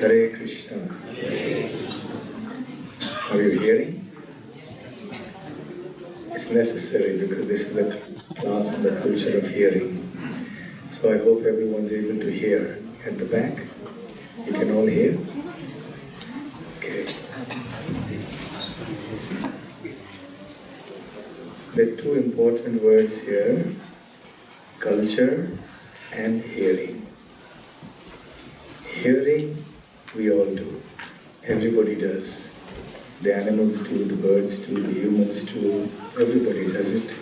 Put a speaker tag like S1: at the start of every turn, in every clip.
S1: Hare Krishna. Are you hearing? It's necessary because this is the class on the culture of hearing. So I hope everyone's able to hear. At the back, you can all hear? Okay. There are two important words here, culture and hearing. Hearing, we all do. Everybody does. The animals do, the birds do, the humans do. Everybody does it.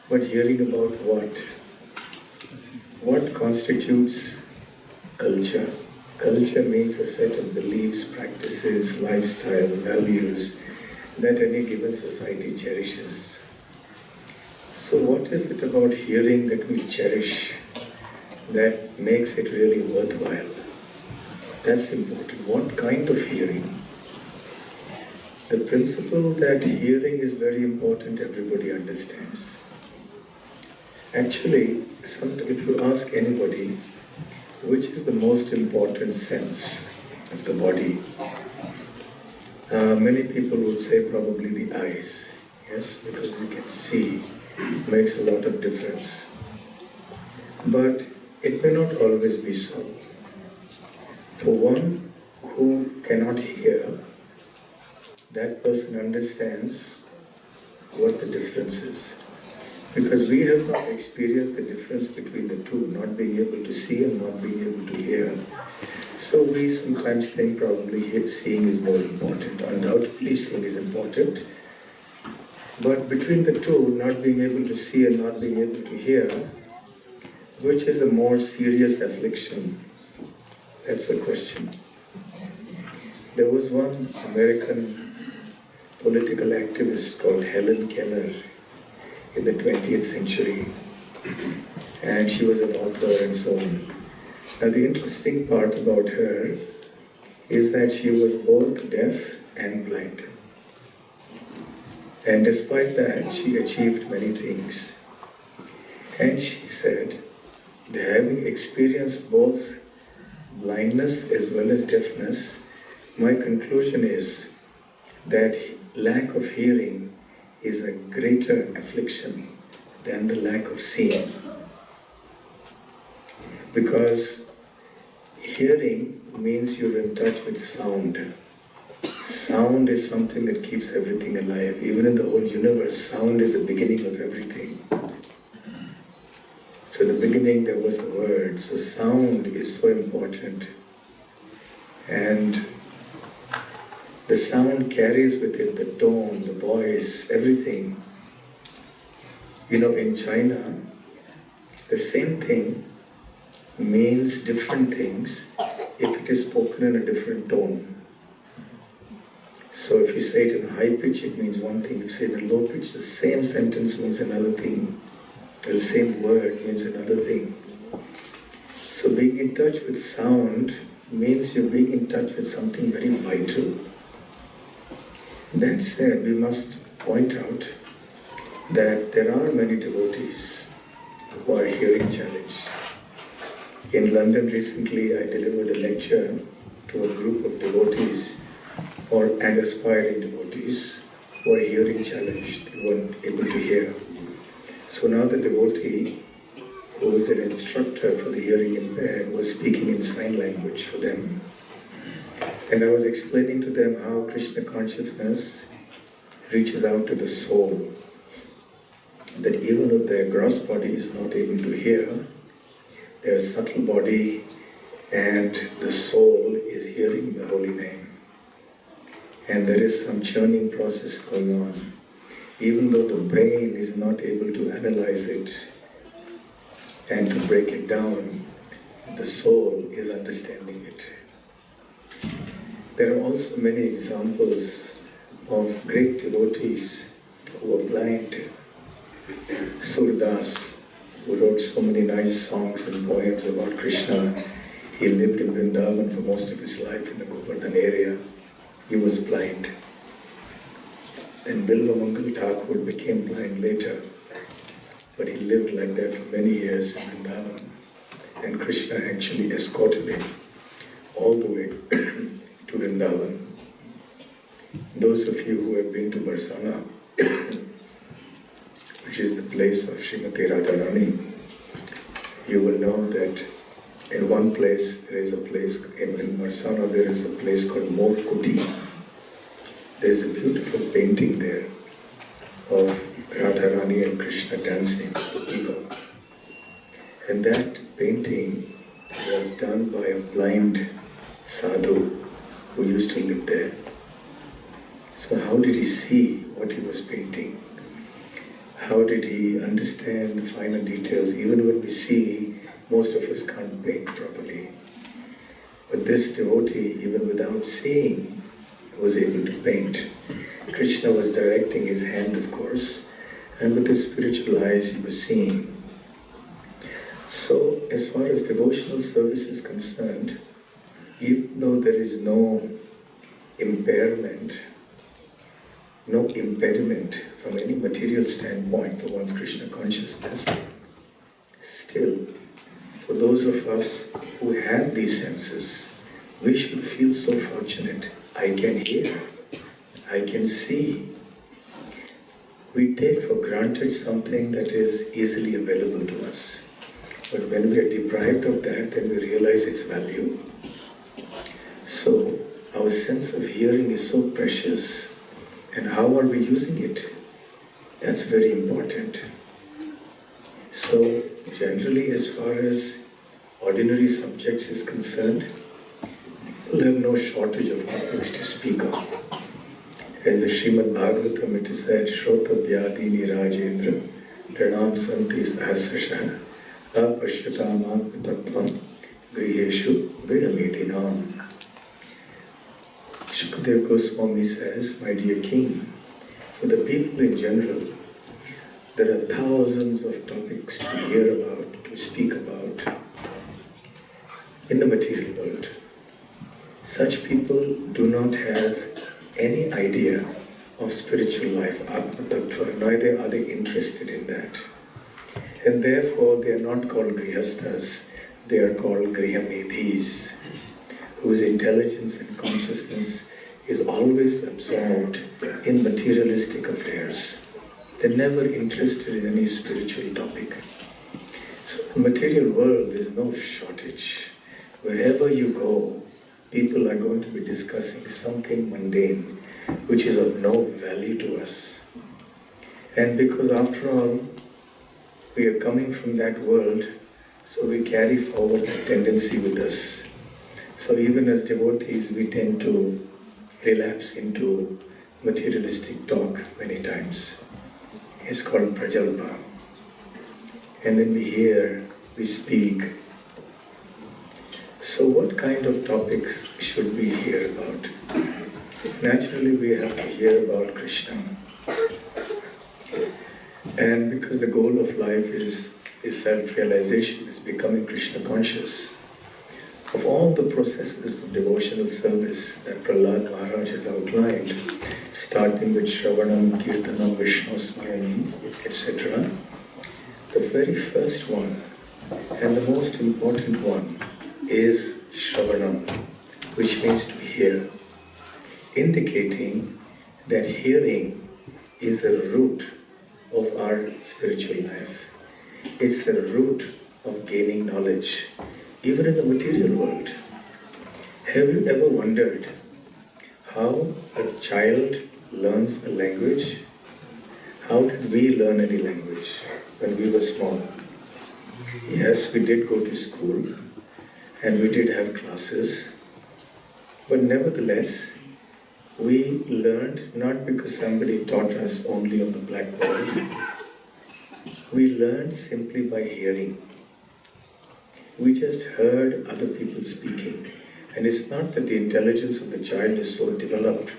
S1: But hearing about what? What constitutes culture? Culture means a set of beliefs, practices, lifestyles, values that any given society cherishes. So what is it about hearing that we cherish that makes it really worthwhile? That's important. What kind of hearing? The principle that hearing is very important, everybody understands. Actually, if you ask anybody, which is the most important sense of the body, many people would say probably the eyes. Yes, because we can see, makes a lot of difference. But it may not always be so. For one who cannot hear, that person understands what the difference is. Because we have not experienced the difference between the two, not being able to see and not being able to hear. So we sometimes think probably seeing is more important. Undoubtedly seeing is important. But between the two, not being able to see and not being able to hear, which is a more serious affliction? That's the question. There was one American political activist called Helen Keller in the 20th century, and she was an author and so on. Now the interesting part about her is that she was both deaf and blind. And despite that, she achieved many things. And she said, having experienced both blindness as well as deafness, my conclusion is that lack of hearing is a greater affliction than the lack of seeing. Because hearing means you're in touch with sound. Sound is something that keeps everything alive. Even in the whole universe, sound is the beginning of everything. So in the beginning there was the word. So sound is so important. And the sound carries with it the tone, the voice, everything. You know, in China, the same thing means different things if it is spoken in a different tone. So if you say it in high pitch, it means one thing. If you say it in low pitch, the same sentence means another thing. The same word means another thing. So being in touch with sound means you're being in touch with something very vital. That said, we must point out that there are many devotees who are hearing challenged. In London recently, I delivered a lecture to a group of devotees and aspiring devotees who are hearing challenged, who weren't able to hear. So now the devotee, who is an instructor for the hearing impaired, was speaking in sign language for them. And I was explaining to them how Krishna consciousness reaches out to the soul. That even if their gross body is not able to hear, their subtle body and the soul is hearing the holy name. And there is some churning process going on. Even though the brain is not able to analyze it and to break it down, the soul is understanding it. There are also many examples of great devotees who are blind. Surdas, who wrote so many nice songs and poems about Krishna, he lived in Vrindavan for most of his life in the Govardhan area. He was blind. Then Bilvamangal Thakur became blind later, but he lived like that for many years in Vrindavan. And Krishna actually escorted him all the way to Vrindavan. Those of you who have been to Barsana, which is the place of Srimati Radharani, you will know that in one place, there is a place, in Barsana there is a place called Mor Kuti. There is a beautiful painting there of Radharani and Krishna dancing the peacock. And that painting was done by a blind sadhu who used to live there. So how did he see what he was painting? How did he understand the finer details? Even when we see, most of us can't paint properly. But this devotee, even without seeing, was able to paint. Krishna was directing his hand, of course, and with his spiritual eyes he was seeing. So, as far as devotional service is concerned, even though there is no impairment, no impediment from any material standpoint for one's Krishna consciousness, still, for those of us who have these senses, we should feel so fortunate. I can hear, I can see. We take for granted something that is easily available to us. But when we are deprived of that, then we realize its value. So, our sense of hearing is so precious. And how are we using it? That's very important. So, generally, as far as ordinary subjects is concerned, people have no shortage of topics to speak of. In the Srimad Bhagavatam, it is said, Shrota Vyadini Rajendra, Pranam Santi Sahasrasha, Apashyatamam Tattvam, Griheshu Grihamedinam. Shukadeva Goswami says, my dear king, for the people in general, there are thousands of topics to hear about, to speak about in the material world. Such people do not have any idea of spiritual life, Atma Tattva, neither are they interested in that. And therefore they are not called Grihasthas, they are called Grihamedhis, whose intelligence and consciousness is always absorbed in materialistic affairs. They're never interested in any spiritual topic. So in the material world, there's no shortage. Wherever you go, people are going to be discussing something mundane, which is of no value to us. And because after all, we are coming from that world, so we carry forward that tendency with us. So even as devotees, we tend to relapse into materialistic talk many times. It's called prajalpa. And then we hear, we speak. So what kind of topics should we hear about? Naturally, we have to hear about Krishna. And because the goal of life is self-realization, is becoming Krishna conscious. Of all the processes of devotional service that Prahlad Maharaj has outlined, starting with Shravanam, Kirtanam, Vishnu Smaranam, etc., the very first one and the most important one is Shravanam, which means to hear, indicating that hearing is the root of our spiritual life. It's the root of gaining knowledge, even in the material world. Have you ever wondered how a child learns a language? How did we learn any language when we were small? Yes, we did go to school and we did have classes, but nevertheless, we learned not because somebody taught us only on the blackboard. We learned simply by hearing. We just heard other people speaking. And it's not that the intelligence of the child is so developed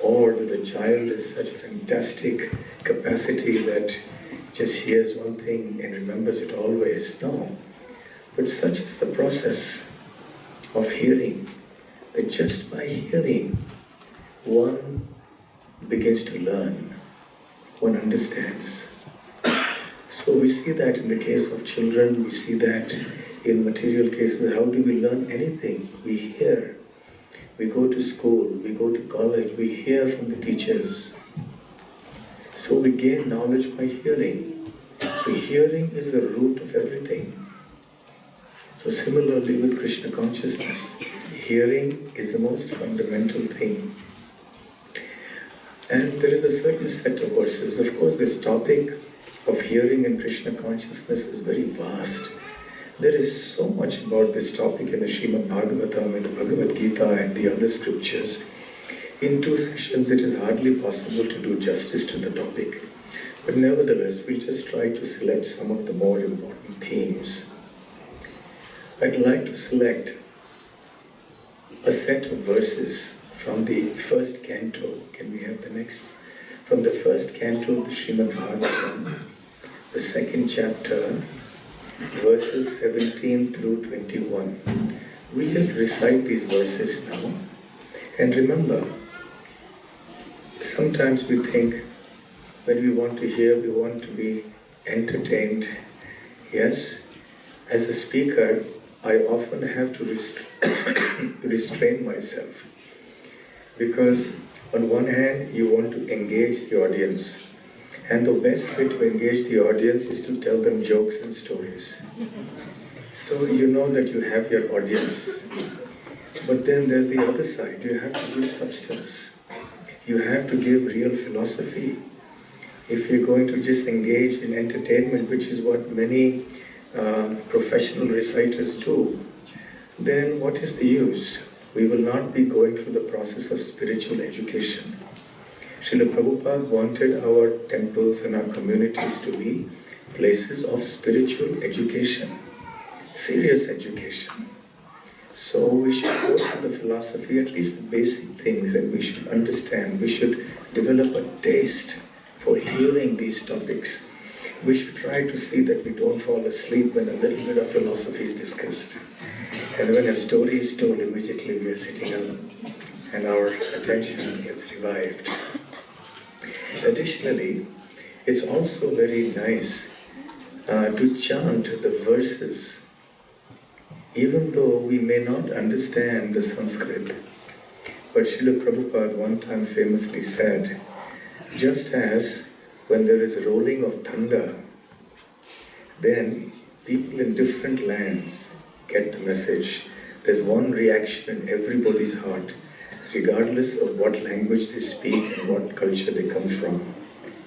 S1: or that the child has such fantastic capacity that just hears one thing and remembers it always. No. But such is the process of hearing, that just by hearing, one begins to learn, one understands. So we see that in the case of children, we see that In material cases, how do we learn anything? We hear. We go to school, we go to college, we hear from the teachers. So we gain knowledge by hearing. So hearing is the root of everything. So similarly with Krishna consciousness, hearing is the most fundamental thing. And there is a certain set of verses. Of course, this topic of hearing in Krishna consciousness is very vast. There is so much about this topic in the Srimad Bhagavatam, in the Bhagavad Gita and the other scriptures. In 2 sessions, it is hardly possible to do justice to the topic. But nevertheless, we'll just try to select some of the more important themes. I'd like to select a set of verses from the first canto. Can we have the next? From the first canto of the Srimad Bhagavatam, the 2nd chapter, verses 17 through 21. We'll just recite these verses now. And remember, sometimes we think when we want to hear, we want to be entertained. Yes, as a speaker, I often have to restrain myself. Because on one hand, you want to engage the audience. And the best way to engage the audience is to tell them jokes and stories. So you know that you have your audience. But then there's the other side. You have to give substance. You have to give real philosophy. If you're going to just engage in entertainment, which is what many professional reciters do, then what is the use? We will not be going through the process of spiritual education. Srila Prabhupada wanted our temples and our communities to be places of spiritual education, serious education. So we should go through the philosophy, at least the basic things, and we should understand. We should develop a taste for hearing these topics. We should try to see that we don't fall asleep when a little bit of philosophy is discussed. And when a story is told, immediately we are sitting up and our attention gets revived. Additionally, it's also very nice to chant the verses, even though we may not understand the Sanskrit. But Srila Prabhupada one time famously said, just as when there is rolling of thunder, then people in different lands get the message. There's one reaction in everybody's heart, regardless of what language they speak and what culture they come from.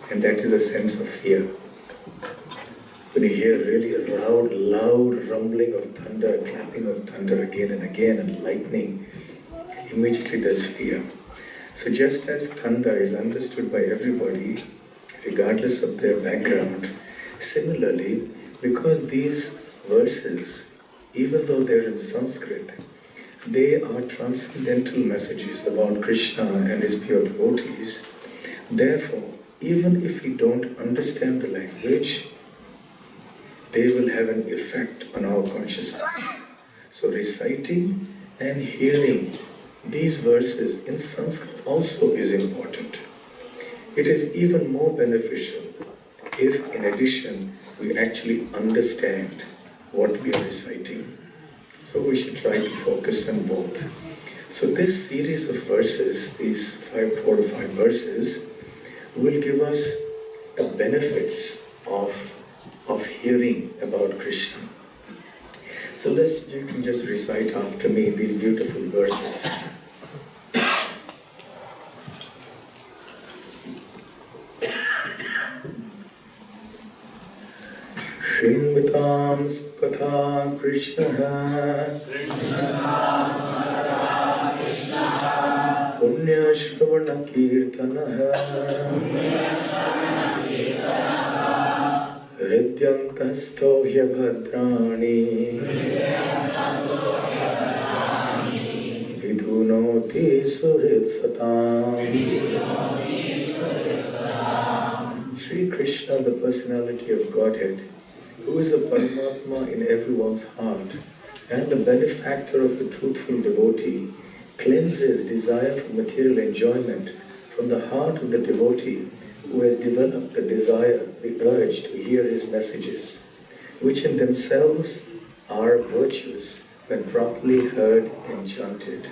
S1: And that is a sense of fear. When you hear really a loud rumbling of thunder, clapping of thunder again and again, and lightning, immediately there's fear. So just as thunder is understood by everybody, regardless of their background, similarly, because these verses, even though they're in Sanskrit, they are transcendental messages about Krishna and his pure devotees. Therefore, even if we don't understand the language, they will have an effect on our consciousness. So reciting and hearing these verses in Sanskrit also is important. It is even more beneficial if, in addition, we actually understand what we are reciting. So we should try to focus on both. So this series of verses, these 4 to 5 verses, will give us the benefits of hearing about Krishna. So you can just recite after me these beautiful verses. Shrimvatam Spatha Krishna Punya Shravana Kirtana Hridyantasto Bhadrani Vidhunoti Suritsatam. Sri Krishna, the personality of Godhead, who is a Paramatma in everyone's heart and the benefactor of the truthful devotee, cleanses desire for material enjoyment from the heart of the devotee who has developed the desire, the urge to hear his messages, which in themselves are virtues when properly heard and chanted.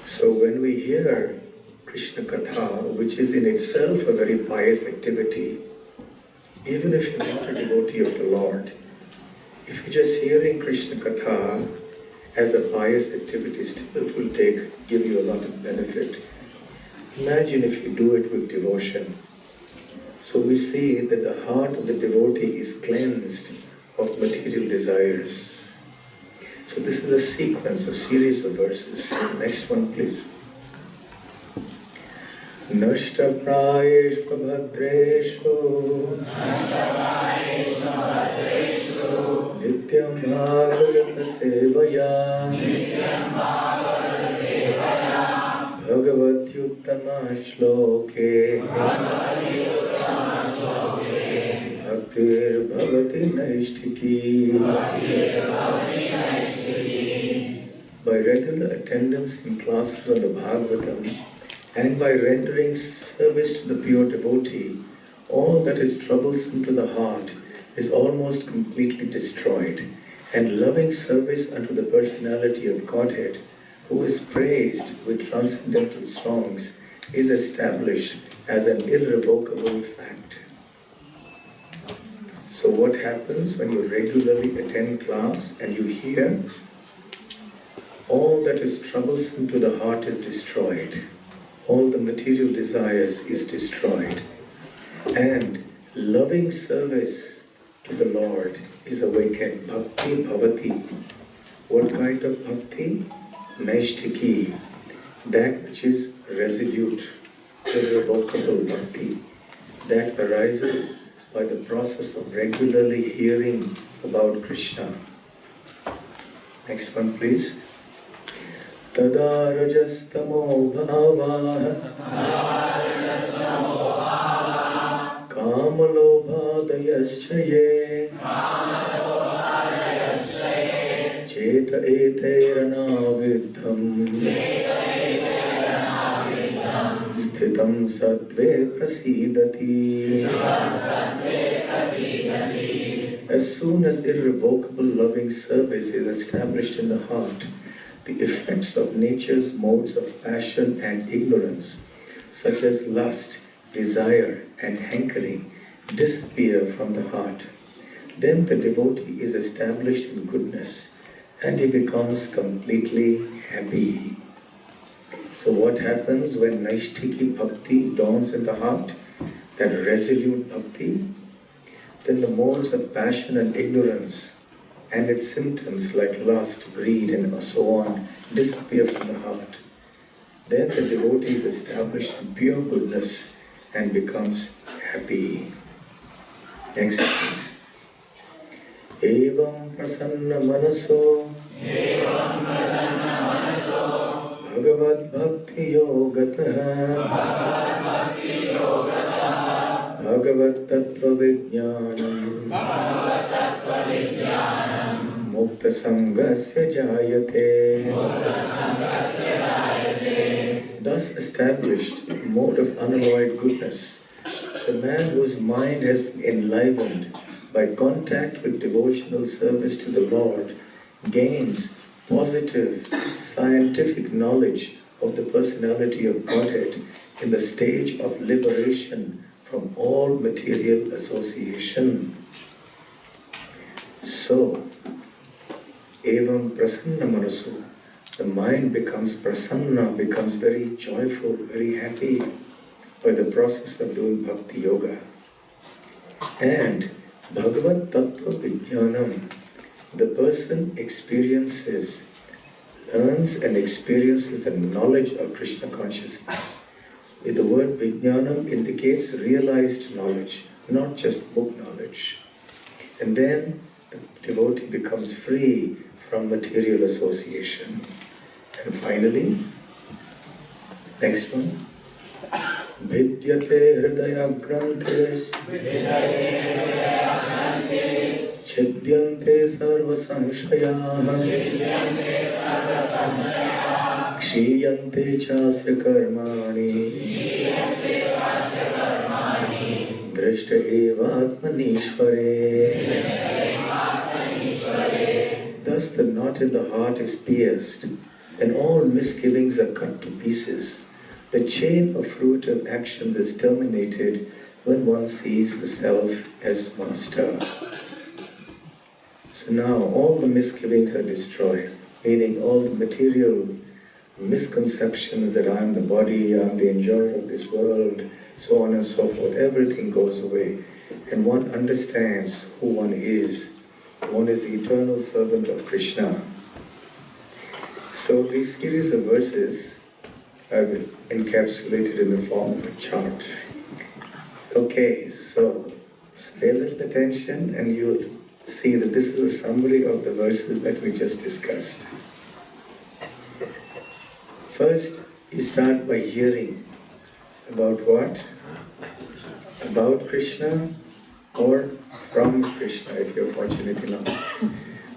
S1: So when we hear Krishna Katha, which is in itself a very pious activity, even if you're not a devotee of the Lord, if you're just hearing Krishna Katha as a pious activity, still it will give you a lot of benefit. Imagine if you do it with devotion. So we see that the heart of the devotee is cleansed of material desires. So this is a sequence, a series of verses. Next one, please. Nashta prayeshva bhadreshu Nityam bhagavata sevaya Bhagavatyuttama shloke Bhaktir bhavati naishtiki. By regular attendance in classes on the Bhagavatam and by rendering service to the pure devotee, all that is troublesome to the heart is almost completely destroyed, and loving service unto the personality of Godhead, who is praised with transcendental songs, is established as an irrevocable fact. So what happens when you regularly attend class and you hear? All that is troublesome to the heart is destroyed. All the material desires is destroyed. And loving service to the Lord is awakened. Bhakti bhavati. What kind of bhakti? Naishtiki. That which is resolute, irrevocable bhakti. That arises by the process of regularly hearing about Krishna. Next one, please. Tada rajastamo bhava kamalobhadayaschaye cheta eterana vidham sthitam sattve prasidati. As soon as irrevocable loving service is established in the heart, the effects of nature's modes of passion and ignorance, such as lust, desire, and hankering, disappear from the heart. Then the devotee is established in goodness, and he becomes completely happy. So what happens when Naishtiki Bhakti dawns in the heart, that resolute Bhakti? Then the modes of passion and ignorance and its symptoms like lust, greed, and so on disappear from the heart. Then the devotee is established in pure goodness and becomes happy. Next, please. Evam prasanna manaso Bhagavad Bhakti Yogataha Bhagavad Tattva Vijnanam Mukta Sangasya Jayate. Thus established in the mode of unalloyed goodness, the man whose mind has been enlivened by contact with devotional service to the Lord gains positive, scientific knowledge of the personality of Godhead in the stage of liberation from all material association. So, evam prasanna manasu, the mind becomes prasanna, becomes very joyful, very happy by the process of doing bhakti yoga. And Bhagavad Tattva Vijnanam, the person learns and experiences the knowledge of Krishna consciousness. The word Vijnanam indicates realized knowledge, not just book knowledge. And then the devotee becomes free from material association. And finally, next one. Vidyate hridaya grantes Chidyante sarva samshayaha Kshiyante chasya karmani Drishta eva atmanishvare. thus the knot in the heart is pierced, and all misgivings are cut to pieces. The chain of fruitive actions is terminated when one sees the self as master. So now all the misgivings are destroyed, meaning all the material misconceptions that I am the body, I am the enjoyer of this world, so on and so forth, everything goes away. And one understands who one is. One is the eternal servant of Krishna. So these series of verses I've encapsulated in the form of a chart. Okay, so pay a little attention and you'll see that this is a summary of the verses that we just discussed. First, you start by hearing about what? About Krishna or from Krishna, if you're fortunate enough.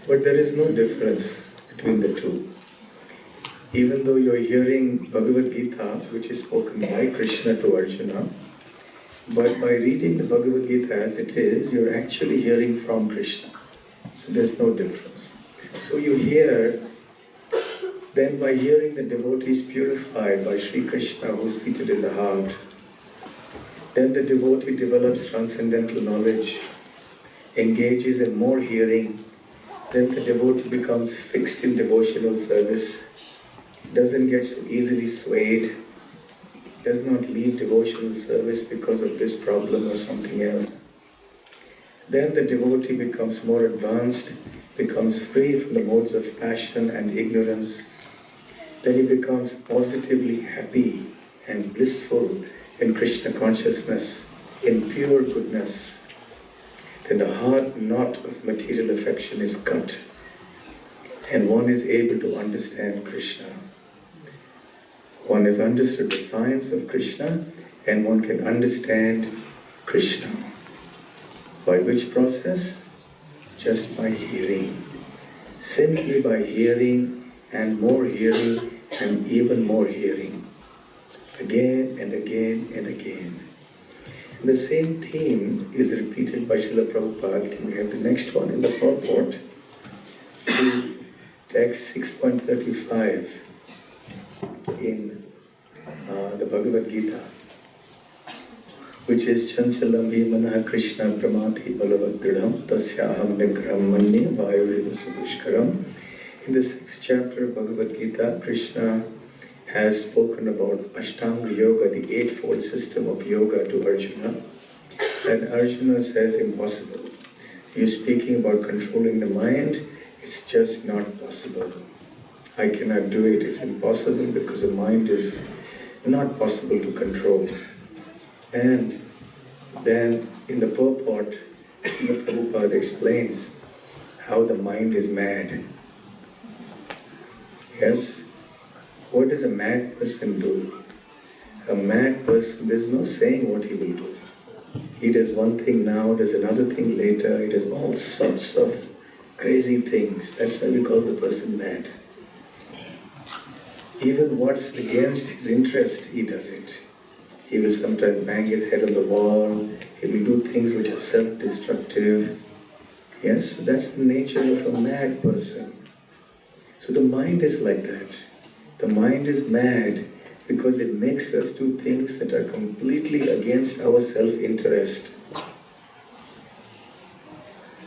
S1: But there is no difference between the two. Even though you're hearing Bhagavad Gita, which is spoken by Krishna to Arjuna, but by reading the Bhagavad Gita as it is, you're actually hearing from Krishna. So there's no difference. So you hear, then by hearing the devotees purified by Sri Krishna who is seated in the heart, then the devotee develops transcendental knowledge, engages in more hearing, then the devotee becomes fixed in devotional service, doesn't get so easily swayed, does not leave devotional service because of this problem or something else. Then the devotee becomes more advanced, becomes free from the modes of passion and ignorance. Then he becomes positively happy and blissful in Krishna consciousness, in pure goodness. Then the hard knot of material affection is cut and one is able to understand Krishna. One has understood the science of Krishna and one can understand Krishna. By which process? Just by hearing. Simply by hearing and more hearing and even more hearing. Again and again and again. And the same theme is repeated by Srila Prabhupada. Can we have the next one in the purport? Text 6.35 in the Bhagavad Gita, which is Chanchalam Bhimana Krishna Pramati Balavadridham Tasyaham Nigram Manye Vayuriva Sudushkaram. In the 6th chapter of Bhagavad Gita, Krishna has spoken about Ashtanga Yoga, the eightfold system of yoga, to Arjuna. And Arjuna says, impossible. You're speaking about controlling the mind, it's just not possible. I cannot do it, it's impossible because the mind is not possible to control. And then in the purport, Srila Prabhupada explains how the mind is mad. Yes? What does a mad person do? A mad person, there's no saying what he will do. He does one thing now, does another thing later, he does all sorts of crazy things. That's why we call the person mad. Even what's against his interest, he does it. He will sometimes bang his head on the wall, he will do things which are self-destructive. Yes, so that's the nature of a mad person. So the mind is like that. The mind is mad because it makes us do things that are completely against our self-interest.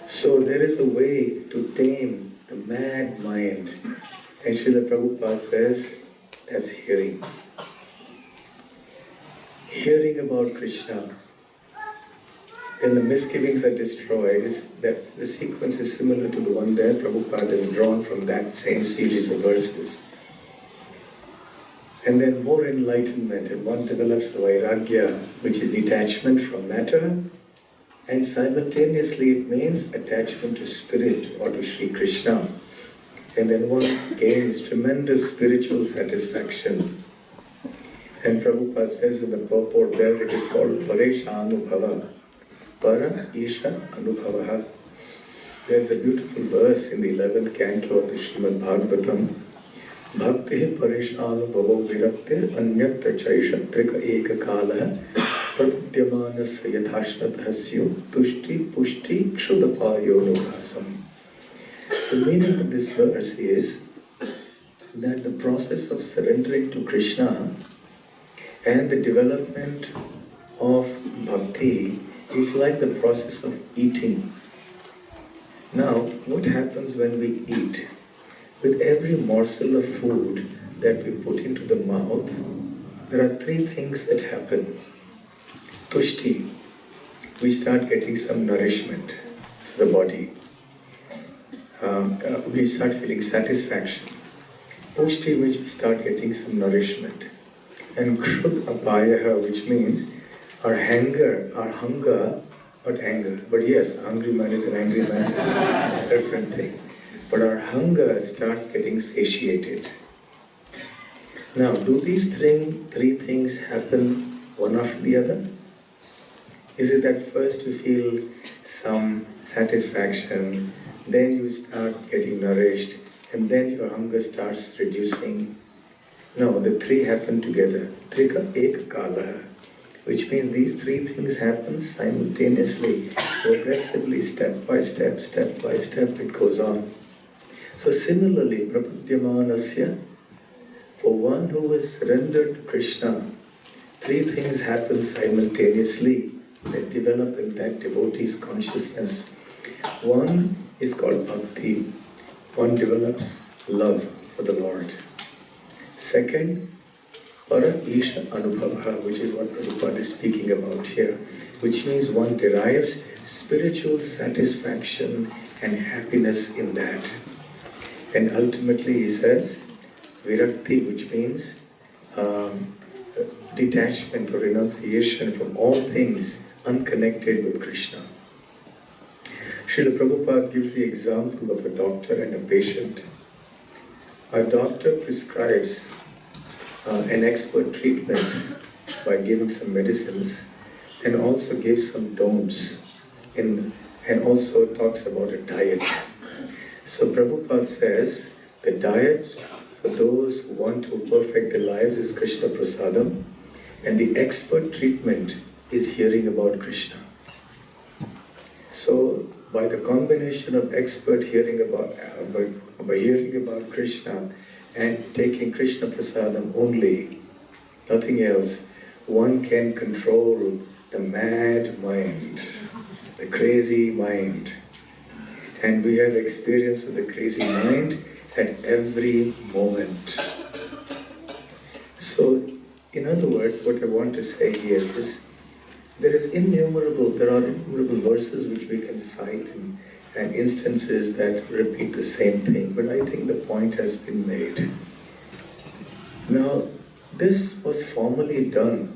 S1: So there is a way to tame the mad mind. And Srila Prabhupada says, that's hearing. Hearing about Krishna. Then the misgivings are destroyed. The sequence is similar to the one there. Prabhupada has drawn from that same series of verses. And then more enlightenment, and one develops vairagya, which is detachment from matter, and simultaneously it means attachment to spirit or to Sri Krishna. And then one gains tremendous spiritual satisfaction. And Prabhupada says in the purport there, it is called Paresha Anubhava. Para Isha Anubhava. There's a beautiful verse in the 11th canto of the Srimad Bhagavatam. Bhakti Pareshanubhavo Viraktir Anyatra Chaishatrika Eka Kala Praputyamanas Yathashnadhasyo Tushti Pushti Kshudapayo Nubhasam. The meaning of this verse is that the process of surrendering to Krishna and the development of bhakti is like the process of eating. Now, what happens when we eat? With every morsel of food that we put into the mouth, there are three things that happen. Tushti, we start getting some nourishment for the body. We start feeling satisfaction. Pushti, which we start getting some nourishment. And Krut Apayaha, which means our hunger, not anger, but yes, hungry man is an angry man, is a different thing. But our hunger starts getting satiated. Now, do these three things happen one after the other? Is it that first you feel some satisfaction, then you start getting nourished, and then your hunger starts reducing? No, the three happen together. Trika ek kala, which means these three things happen simultaneously, progressively, step by step, it goes on. So similarly, prapadyamanasya, for one who has surrendered to Krishna, three things happen simultaneously that develop in that devotee's consciousness. One is called bhakti. One develops love for the Lord. Second, para isha anubhava, which is what Prabhupada is speaking about here, which means one derives spiritual satisfaction and happiness in that. And ultimately he says, virakti, which means detachment or renunciation from all things unconnected with Krishna. Srila Prabhupada gives the example of a doctor and a patient. A doctor prescribes an expert treatment by giving some medicines and also gives some don'ts and also talks about a diet. So Prabhupada says the diet for those who want to perfect their lives is Krishna Prasadam, and the expert treatment is hearing about Krishna. So by the combination of expert hearing about Krishna and taking Krishna Prasadam only, nothing else, one can control the mad mind, the crazy mind. And we have experience of the crazy mind at every moment. So, in other words, what I want to say here is, there are innumerable verses which we can cite and instances that repeat the same thing, but I think the point has been made. Now, this was formerly done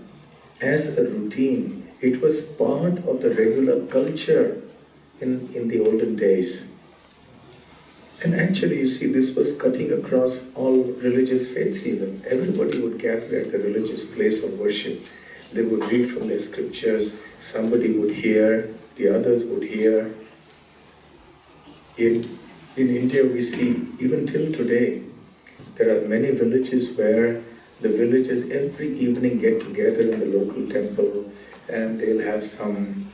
S1: as a routine. It was part of the regular culture in the olden days. And actually, you see, this was cutting across all religious faiths even. Everybody would gather at the religious place of worship. They would read from their scriptures, somebody would hear, the others would hear. In India, we see, even till today, there are many villages where the villagers every evening get together in the local temple and they'll have some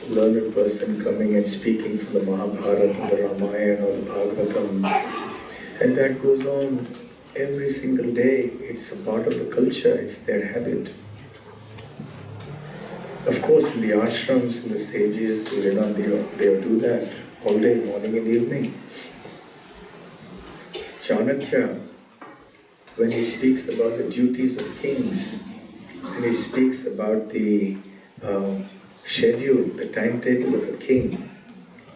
S1: learned person coming and speaking from the Mahabharata, the Ramayana or the Bhagavatam. And that goes on every single day. It's a part of the culture, it's their habit. Of course, in the ashrams, in the sages, they'll do that all day, morning and evening. Chanakya, when he speaks about the duties of kings, and he speaks about the schedule, the timetable of a king,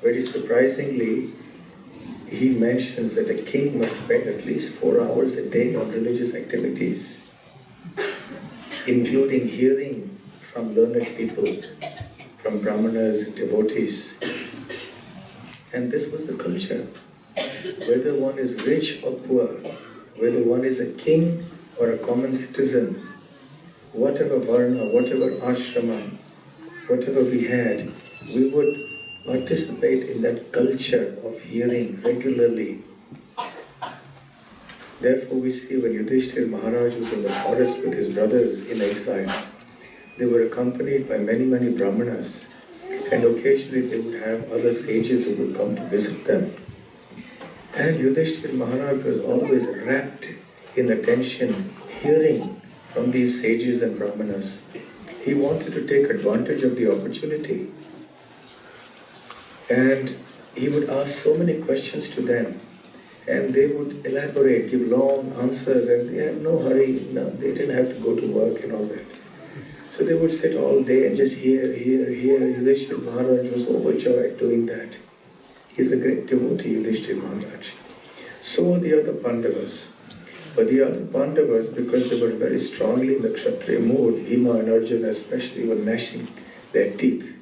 S1: very surprisingly, he mentions that a king must spend at least 4 hours a day on religious activities, including hearing from learned people, from brahmanas and devotees. And this was the culture. Whether one is rich or poor, whether one is a king or a common citizen, whatever varna, whatever ashrama, whatever we had, we would participate in that culture of hearing regularly. Therefore we see when Yudhishthira Maharaj was in the forest with his brothers in exile, they were accompanied by many, many brahmanas, and occasionally they would have other sages who would come to visit them. And Yudhishthira Maharaj was always wrapped in attention, hearing from these sages and brahmanas. He wanted to take advantage of the opportunity. And he would ask so many questions to them. And they would elaborate, give long answers, and they had no hurry. No, they didn't have to go to work and all that. So they would sit all day and just hear. Yudhishthira Maharaj was overjoyed doing that. He's a great devotee, Yudhishthira Maharaj. So were the other Pandavas. But the other Pandavas, because they were very strongly in the Kshatriya mood, Bhima and Arjuna especially were gnashing their teeth.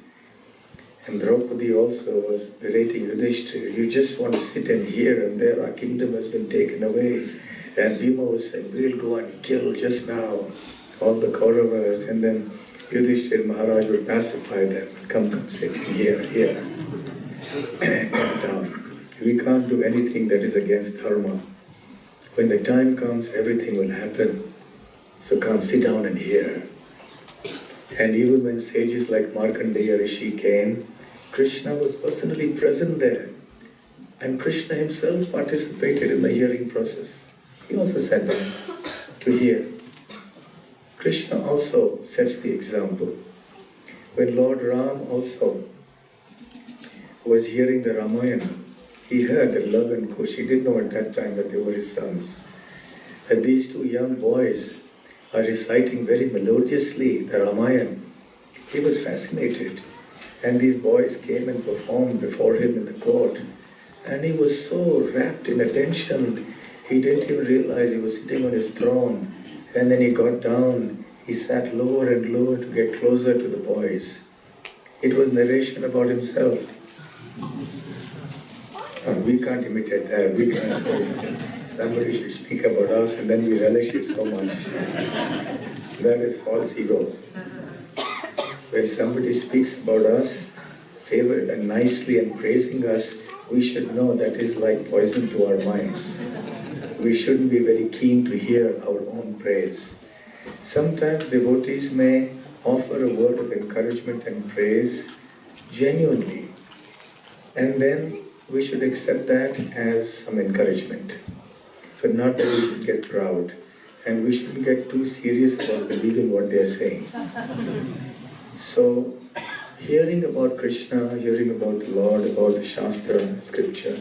S1: And Draupadi also was berating Yudhishthira, you just want to sit and hear, and there our kingdom has been taken away. And Bhima was saying, we'll go and kill just now all the Kauravas. And then Yudhishthira Maharaj would pacify them. Come, sit here. Come down. We can't do anything that is against dharma. When the time comes, everything will happen. So come, sit down and hear. And even when sages like Markandeya Rishi came, Krishna was personally present there. And Krishna himself participated in the hearing process. He also sat down to hear. Krishna also sets the example. When Lord Ram also was hearing the Ramayana, he heard that Lava and Kush, he didn't know at that time that they were his sons. That these two young boys are reciting very melodiously the Ramayana. He was fascinated. And these boys came and performed before him in the court. And he was so wrapped in attention, he didn't even realize he was sitting on his throne. And then he got down, he sat lower and lower to get closer to the boys. It was narration about himself. We can't imitate that. We can't say somebody should speak about us and then we relish it so much. That is false ego. When somebody speaks about us, favor and nicely and praising us, we should know that is like poison to our minds. We shouldn't be very keen to hear our own praise. Sometimes devotees may offer a word of encouragement and praise genuinely. And then we should accept that as some encouragement. But not that we should get proud. And we shouldn't get too serious about believing what they are saying. So, hearing about Krishna, hearing about the Lord, about the Shastra, scripture,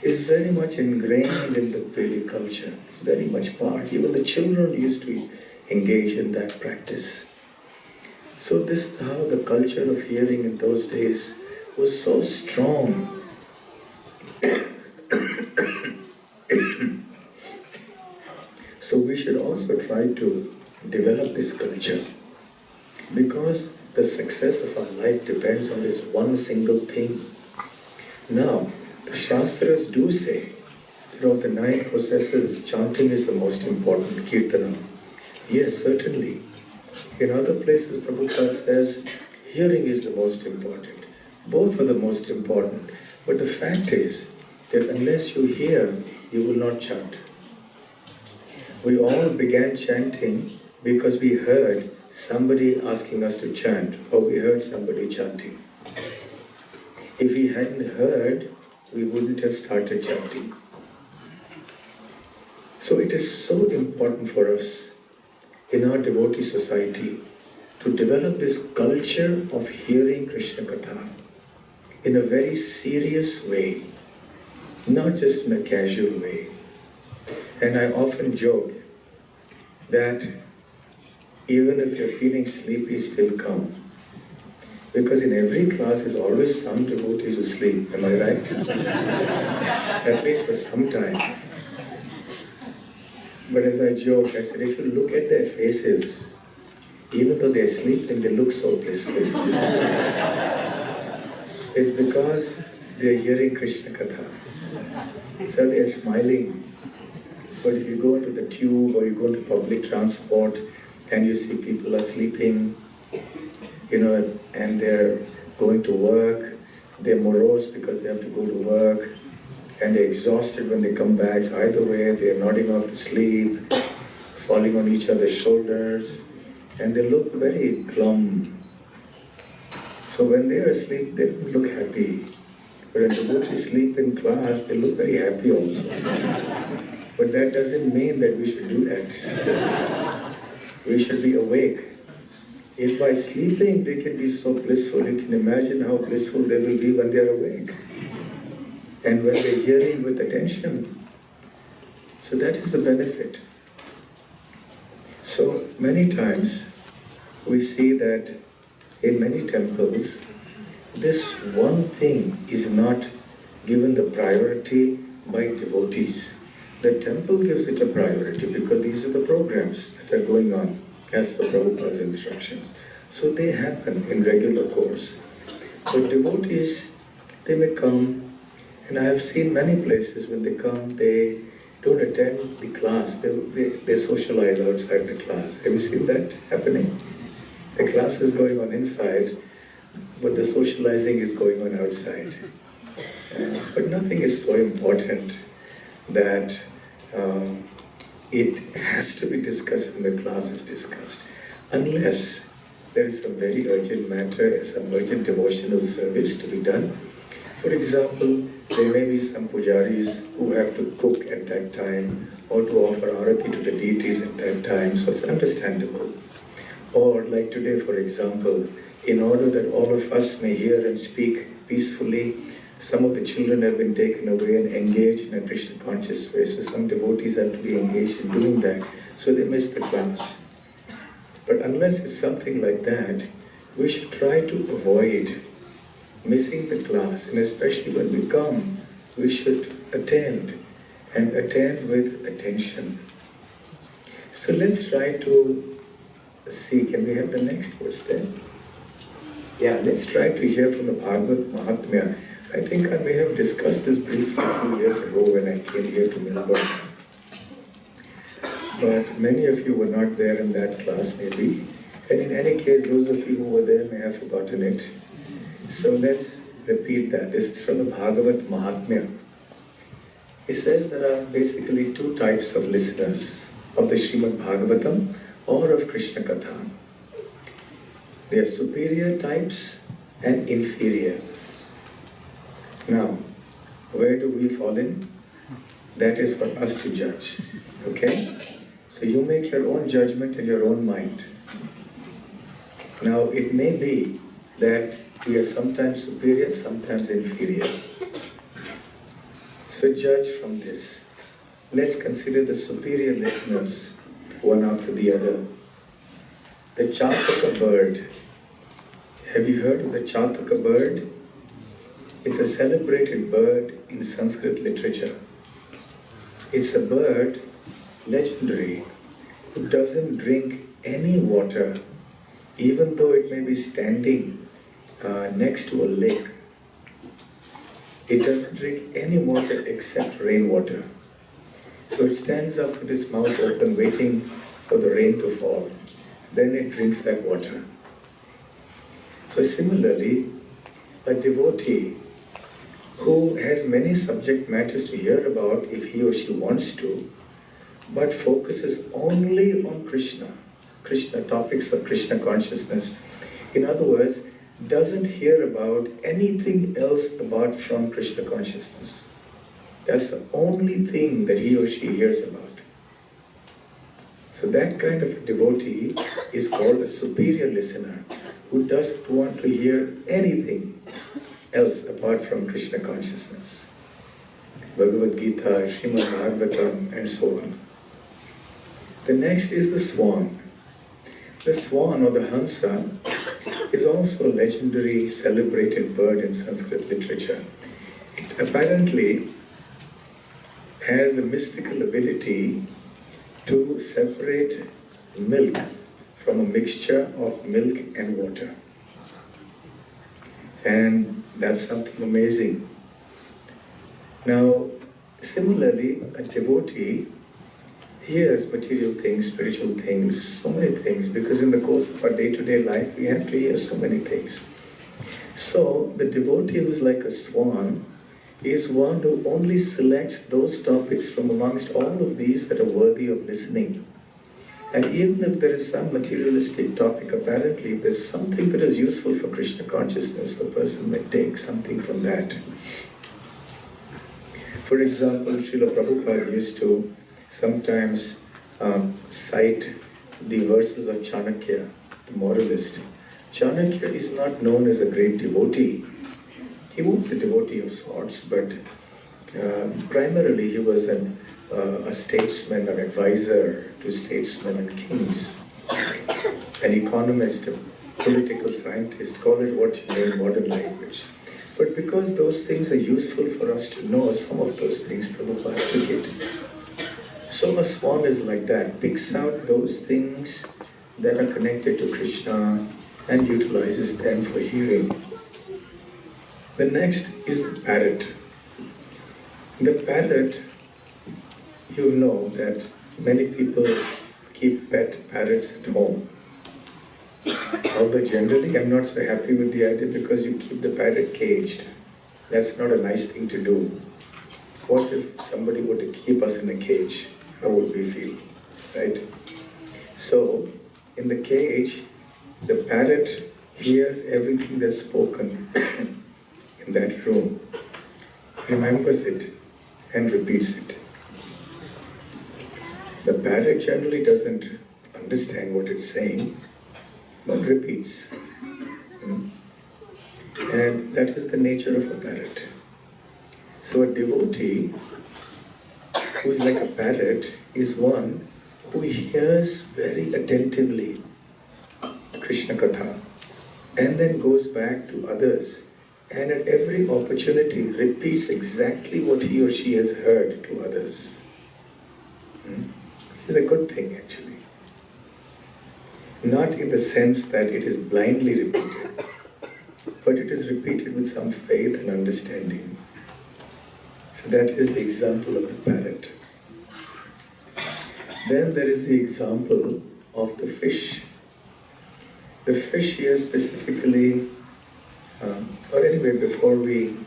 S1: is very much ingrained in the Vedic culture. It's very much part. Even the children used to engage in that practice. So this is how the culture of hearing in those days was so strong. So we should also try to develop this culture, because the success of our life depends on this one single thing. Now, the Shastras do say that of the 9 processes, chanting is the most important, Kirtana. Yes, certainly. In other places, Prabhupada says, hearing is the most important. Both are the most important. But the fact is that unless you hear, you will not chant. We all began chanting because we heard somebody asking us to chant, or we heard somebody chanting. If we hadn't heard, we wouldn't have started chanting. So it is so important for us in our devotee society to develop this culture of hearing Krishna Katha in a very serious way, not just in a casual way. And I often joke that even if you're feeling sleepy, still come. Because in every class there's always some devotees who sleep, am I right? At least for some time. But as I joke, I said, if you look at their faces, even though they're sleeping, they look so blissful. It's because they're hearing Krishna Katha. So they're smiling. But if you go into the tube or you go into public transport and you see people are sleeping, and they're going to work, they're morose because they have to go to work, and they're exhausted when they come back. So either way, they're nodding off to sleep, falling on each other's shoulders, and they look very glum. So when they're asleep, they don't look happy. When a devotee sleep in class, they look very happy also. But that doesn't mean that we should do that. We should be awake. If by sleeping they can be so blissful, you can imagine how blissful they will be when they are awake. And when they're hearing with attention. So that is the benefit. So many times we see that in many temples, this one thing is not given the priority by devotees. The temple gives it a priority because these are the programs that are going on as per Prabhupada's instructions. So they happen in regular course. But devotees, they may come, and I have seen many places when they come, they don't attend the class, they socialize outside the class. Have you seen that happening? The class is going on inside, but the socializing is going on outside. But nothing is so important that it has to be discussed when the class is discussed, unless there is some very urgent matter, some urgent devotional service to be done. For example, there may be some pujaris who have to cook at that time or to offer arati to the deities at that time, so it's understandable. Or like today, for example, in order that all of us may hear and speak peacefully, some of the children have been taken away and engaged in a Krishna conscious way, so some devotees have to be engaged in doing that, so they miss the class. But unless it's something like that, we should try to avoid missing the class, and especially when we come, we should attend, and attend with attention. So let's try to see, can we have the next verse there? Yeah, let's try to hear from the Bhagavad Mahatmya. I think I may have discussed this briefly a few years ago when I came here to Melbourne. But many of you were not there in that class maybe. And in any case, those of you who were there may have forgotten it. So let's repeat that. This is from the Bhagavad Mahatmya. It says there are basically two types of listeners of the Srimad Bhagavatam or of Krishna Katha. They are superior types and inferior. Now, where do we fall in? That is for us to judge. Okay? So you make your own judgment in your own mind. Now, it may be that we are sometimes superior, sometimes inferior. So judge from this. Let's consider the superior listeners, one after the other. The Chataka bird. Have you heard of the Chataka bird? It's a celebrated bird in Sanskrit literature. It's a bird, legendary, who doesn't drink any water, even though it may be standing next to a lake. It doesn't drink any water except rainwater. So it stands up with its mouth open, waiting for the rain to fall. Then it drinks that water. So similarly, a devotee who has many subject matters to hear about if he or she wants to, but focuses only on Krishna topics of Krishna consciousness. In other words, doesn't hear about anything else apart from Krishna consciousness. That's the only thing that he or she hears about. So that kind of a devotee is called a superior listener, who doesn't want to hear anything else apart from Krishna consciousness. Bhagavad Gita, Srimad Bhagavatam, and so on. The next is the swan. The swan or the Hansa is also a legendary celebrated bird in Sanskrit literature. It apparently has the mystical ability to separate milk from a mixture of milk and water. And that's something amazing. Now, similarly, a devotee hears material things, spiritual things, so many things, because in the course of our day-to-day life, we have to hear so many things. So, the devotee who's like a swan is one who only selects those topics from amongst all of these that are worthy of listening. And even if there is some materialistic topic, apparently if there's something that is useful for Krishna consciousness, the person may take something from that. For example, Srila Prabhupada used to sometimes cite the verses of Chanakya, the moralist. Chanakya is not known as a great devotee. He was a devotee of sorts, but primarily he was a statesman, an advisor to statesmen and kings, an economist, a political scientist, call it what you may in modern language. But because those things are useful for us to know, some of those things, Prabhupada took it. So a Swan is like that, picks out those things that are connected to Krishna and utilizes them for hearing. The next is the parrot. The parrot, you know that many people keep pet parrots at home. Although generally I'm not so happy with the idea because you keep the parrot caged. That's not a nice thing to do. What if somebody were to keep us in a cage? How would we feel, right? So, in the cage, the parrot hears everything that's spoken in that room, remembers it, and repeats it. The parrot generally doesn't understand what it's saying, but repeats. And that is the nature of a parrot. So a devotee who is like a parrot is one who hears very attentively Krishna Katha and then goes back to others and at every opportunity repeats exactly what he or she has heard to others. Which is a good thing actually. Not in the sense that it is blindly repeated, but it is repeated with some faith and understanding. So that is the example of the parrot. Then there is the example of the fish. The fish here specifically, or anyway, before we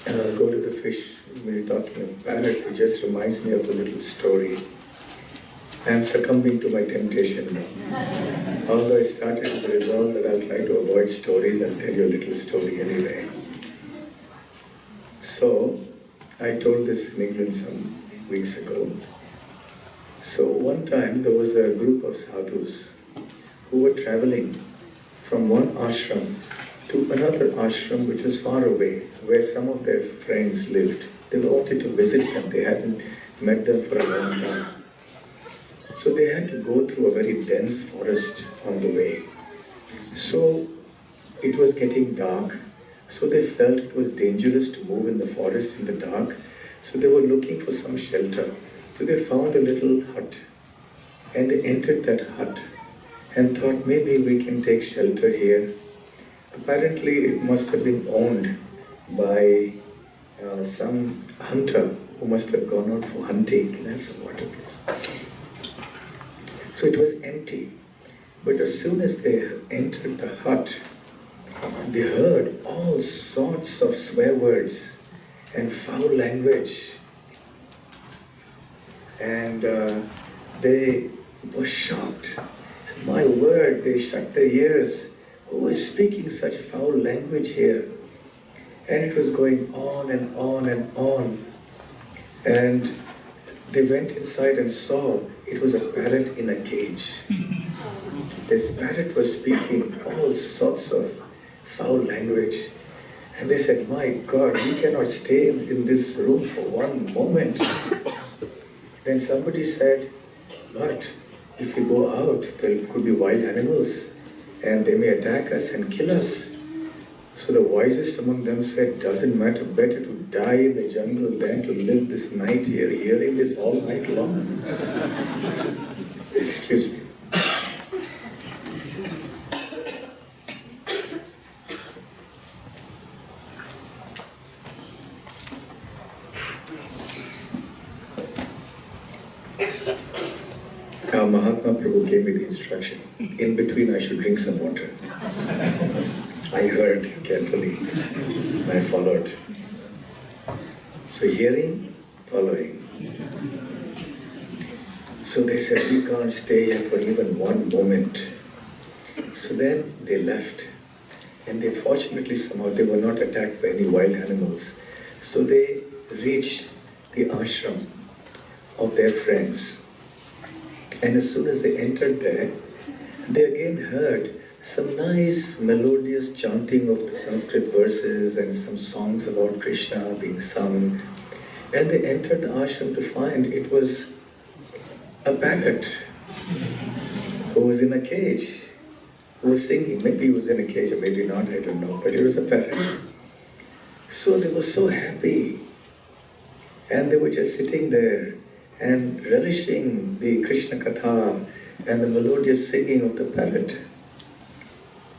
S1: go to the fish, when you're talking of parrots, it just reminds me of a little story. I am succumbing to my temptation now. Although I started with the resolve that I'll try to avoid stories, I'll tell you a little story anyway. So, I told this in England some weeks ago. So one time there was a group of sadhus who were traveling from one ashram to another ashram which was far away, where some of their friends lived. They wanted to visit them, they hadn't met them for a long time. So they had to go through a very dense forest on the way. So it was getting dark, so they felt it was dangerous to move in the forest in the dark, so they were looking for some shelter. So they found a little hut, and they entered that hut and thought maybe we can take shelter here. Apparently it must have been owned by some hunter who must have gone out for hunting. Can I have some water, please? So it was empty. But as soon as they entered the hut, they heard all sorts of swear words and foul language. And they were shocked. So, my word, they shut their ears. Who is speaking such foul language here? And it was going on and on and on. And they went inside and saw it was a parrot in a cage. This parrot was speaking all sorts of foul language. And they said, my God, we cannot stay in this room for one moment. Then somebody said, but if we go out, there could be wild animals and they may attack us and kill us. So the wisest among them said, doesn't matter, better to die in the jungle than to live this night here, hearing this all night long. Excuse me. Mahatma Prabhu gave me the instruction. In between I should drink some water. I heard carefully and I followed. So hearing, following. So they said, we can't stay here for even one moment. So then they left. And they fortunately somehow they were not attacked by any wild animals. So they reached the ashram of their friends. And as soon as they entered there, they again heard some nice melodious chanting of the Sanskrit verses and some songs about Krishna being sung. And they entered the ashram to find it was a parrot who was in a cage, who was singing. Maybe he was in a cage or maybe not, I don't know, but it was a parrot. So they were so happy. And they were just sitting there and relishing the Krishna Katha and the melodious singing of the parrot.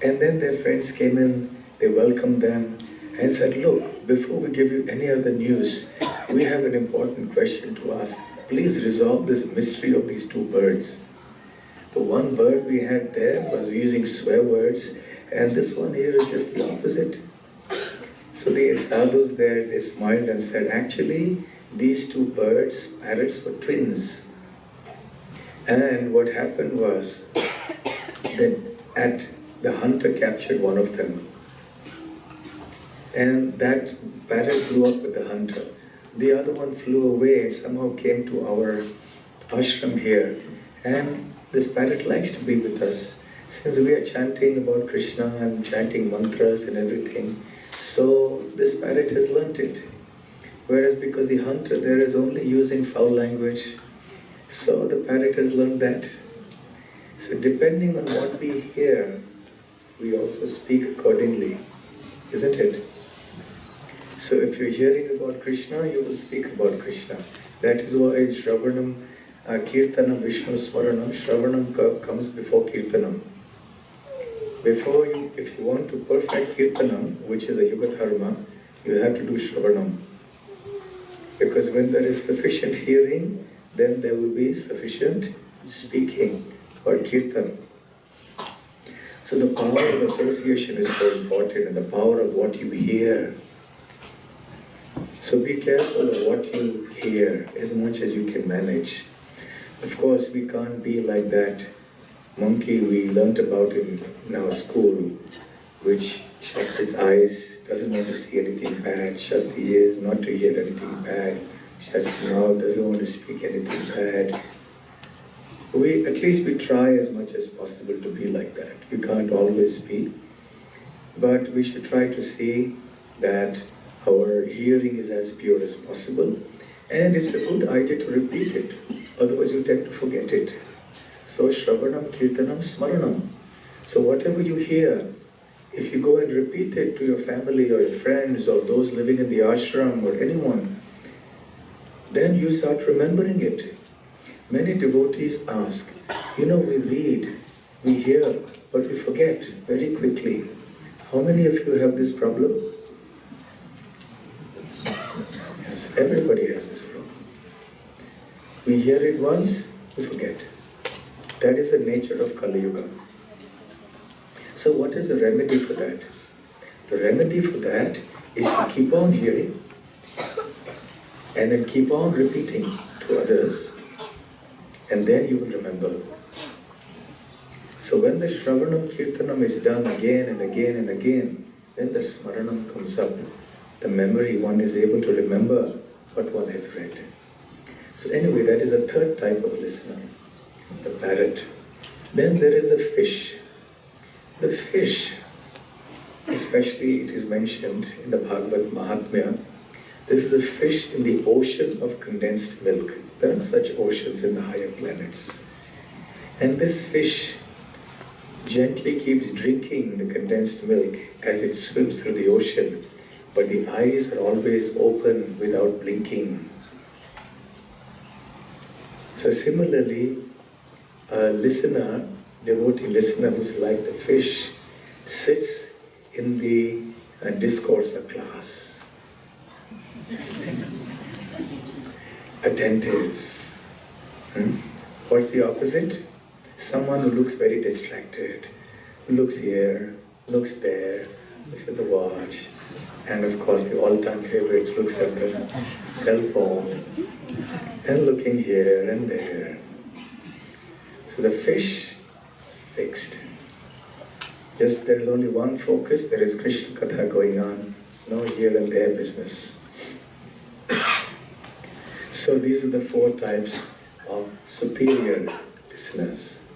S1: And then their friends came in, they welcomed them and said, look, before we give you any other news, we have an important question to ask. Please resolve this mystery of these two birds. The one bird we had there was using swear words, and this one here is just the opposite. So the sadhus there, they smiled and said, actually, these two birds, parrots, were twins. And what happened was that the hunter captured one of them. And that parrot grew up with the hunter. The other one flew away and somehow came to our ashram here. And this parrot likes to be with us. Since we are chanting about Krishna and chanting mantras and everything, so this parrot has learnt it. Whereas because the hunter there is only using foul language, so the parrot has learned that. So depending on what we hear, we also speak accordingly, isn't it? So if you're hearing about Krishna, you will speak about Krishna. That is why Shravanam, Kirtanam, Vishnu Smaranam, Shravanam comes before Kirtanam. If you want to perfect Kirtanam, which is a Yuga Dharma, you have to do Shravanam. Because when there is sufficient hearing, then there will be sufficient speaking or Kirtan. So the power of association is so important, and the power of what you hear. So be careful of what you hear as much as you can manage. Of course, we can't be like that monkey we learnt about in our school, which shuts its eyes, doesn't want to see anything bad, shuts the ears not to hear anything bad, shuts the mouth, doesn't want to speak anything bad. At least we try as much as possible to be like that. We can't always be, but we should try to see that our hearing is as pure as possible, and it's a good idea to repeat it, otherwise you tend to forget it. So Shravanam, Kirtanam, Smaranam. So whatever you hear, if you go and repeat it to your family or your friends or those living in the ashram or anyone, then you start remembering it. Many devotees ask, we read, we hear, but we forget very quickly. How many of you have this problem? Yes, everybody has this problem. We hear it once, we forget. That is the nature of Kali Yuga. So what is the remedy for that? The remedy for that is to keep on hearing and then keep on repeating to others, and then you will remember. So when the Shravanam Kirtanam is done again and again and again, then the Smaranam comes up. The memory, one is able to remember what one has read. So anyway, that is a third type of listener, the parrot. Then there is the fish. The fish, especially it is mentioned in the Bhagavad Mahatmya, this is a fish in the ocean of condensed milk. There are such oceans in the higher planets. And this fish gently keeps drinking the condensed milk as it swims through the ocean, but the eyes are always open without blinking. So similarly, a listener, devotee listener who's like the fish, sits in the discourse of class. Attentive. What's the opposite? Someone who looks very distracted, who looks here, looks there, looks at the watch, and of course the all-time favorite looks at the cell phone, and looking here and there. So the fish, fixed. Just there is only one focus, there is Krishna Katha going on, no here and there business. So these are the 4 types of superior listeners.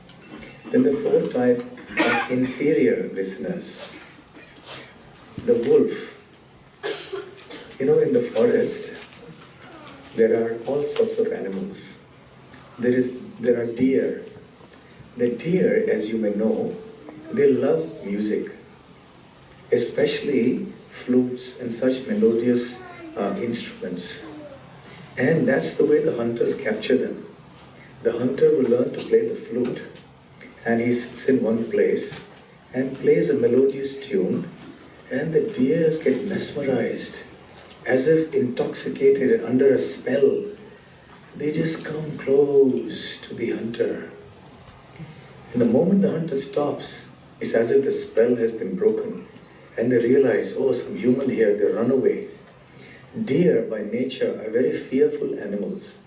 S1: Then the 4th type of inferior listeners. The wolf. You know, in the forest, there are all sorts of animals. There are deer. The deer, as you may know, they love music, especially flutes and such melodious instruments. And that's the way the hunters capture them. The hunter will learn to play the flute, and he sits in one place and plays a melodious tune, and the deers get mesmerized, as if intoxicated under a spell. They just come close to the hunter. And the moment the hunter stops, it's as if the spell has been broken, and they realize, oh, some human here, they run away. Deer, by nature, are very fearful animals.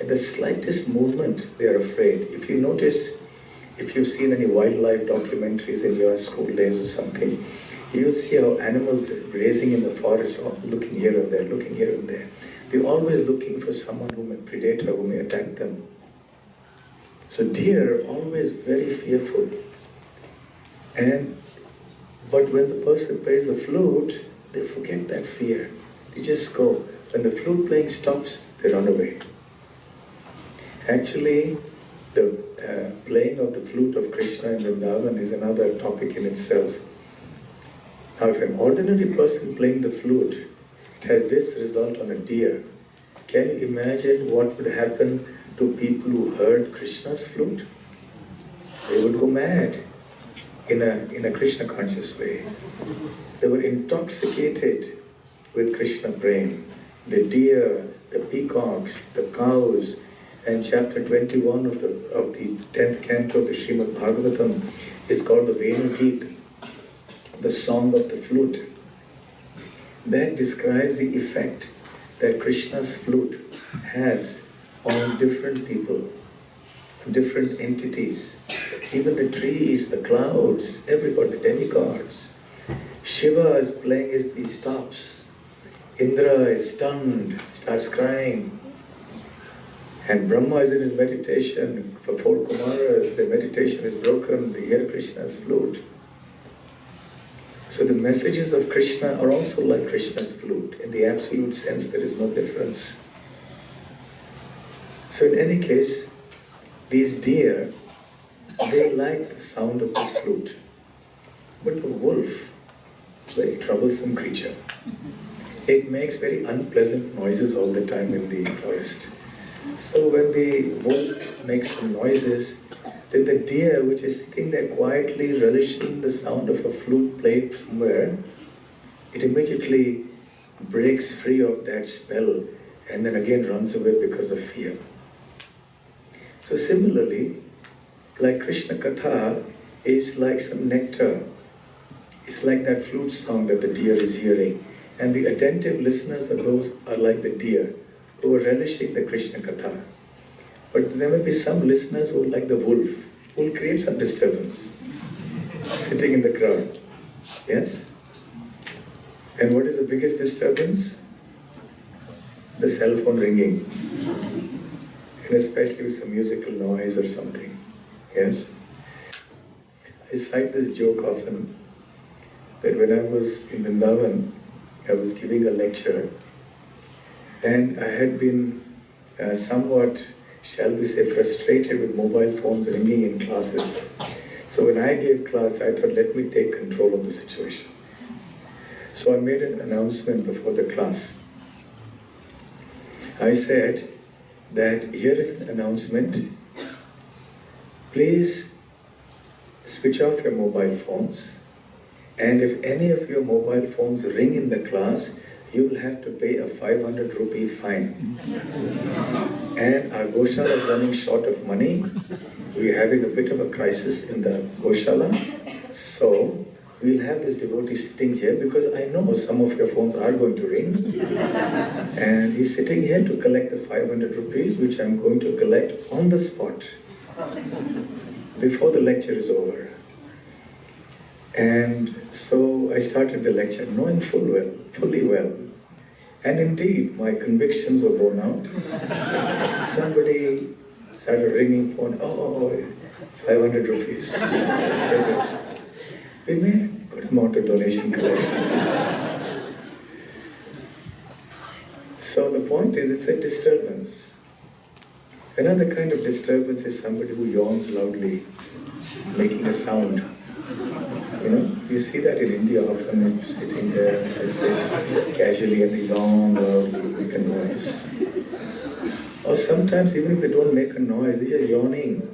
S1: At the slightest movement, they are afraid. If you notice, if you've seen any wildlife documentaries in your school days or something, you'll see how animals are grazing in the forest, looking here and there, looking here and there. They're always looking for someone a predator who may attack them. So deer are always very fearful. But when the person plays the flute, they forget that fear. They just go. When the flute playing stops, they run away. Actually, the playing of the flute of Krishna in Vrindavan is another topic in itself. Now, if an ordinary person playing the flute, it has this result on a deer, can you imagine what would happen to people who heard Krishna's flute? They would go mad in a Krishna conscious way. They were intoxicated with Krishna praying. The deer, the peacocks, the cows, and chapter 21 of the 10th canto of the Srimad Bhagavatam is called the Venu Geet, the song of the flute. That describes the effect that Krishna's flute has on different people, on different entities. Even the trees, the clouds, everybody, the demigods. Shiva is playing as he stops. Indra is stunned, starts crying. And Brahma is in his meditation. For 4 Kumaras, their meditation is broken. They hear Krishna's flute. So the messages of Krishna are also like Krishna's flute. In the absolute sense, there is no difference. So in any case, these deer, they like the sound of the flute. But the wolf, very troublesome creature. It makes very unpleasant noises all the time in the forest. So when the wolf makes some noises, then the deer, which is sitting there quietly relishing the sound of a flute played somewhere, it immediately breaks free of that spell and then again runs away because of fear. So similarly, like Krishna Katha is like some nectar. It's like that flute song that the deer is hearing. And the attentive listeners of those are like the deer who are relishing the Krishna Katha. But there may be some listeners who are like the wolf, who will create some disturbance, sitting in the crowd. Yes? And what is the biggest disturbance? The cell phone ringing. And especially with some musical noise or something. Yes? I cite this joke often, that when I was in Vrindavan, I was giving a lecture, and I had been somewhat, shall we say, frustrated with mobile phones ringing in classes. So when I gave class, I thought, let me take control of the situation. So I made an announcement before the class. I said that here is an announcement. Please switch off your mobile phones. And if any of your mobile phones ring in the class, you will have to pay a 500 rupee fine. And our Goshala is running short of money. We're having a bit of a crisis in the Goshala. So we'll have this devotee sitting here because I know some of your phones are going to ring. And he's sitting here to collect the 500 rupees, which I'm going to collect on the spot. before the lecture is over. And so I started the lecture knowing fully well. And indeed, my convictions were borne out. Somebody started ringing phone, 500 rupees. We made a good amount of donation collection. So the point is, it's a disturbance. Another kind of disturbance is somebody who yawns loudly, making a sound. You see that in India often, sitting there, they sit casually and they yawn loudly, make a noise. Or sometimes even if they don't make a noise, they're just yawning.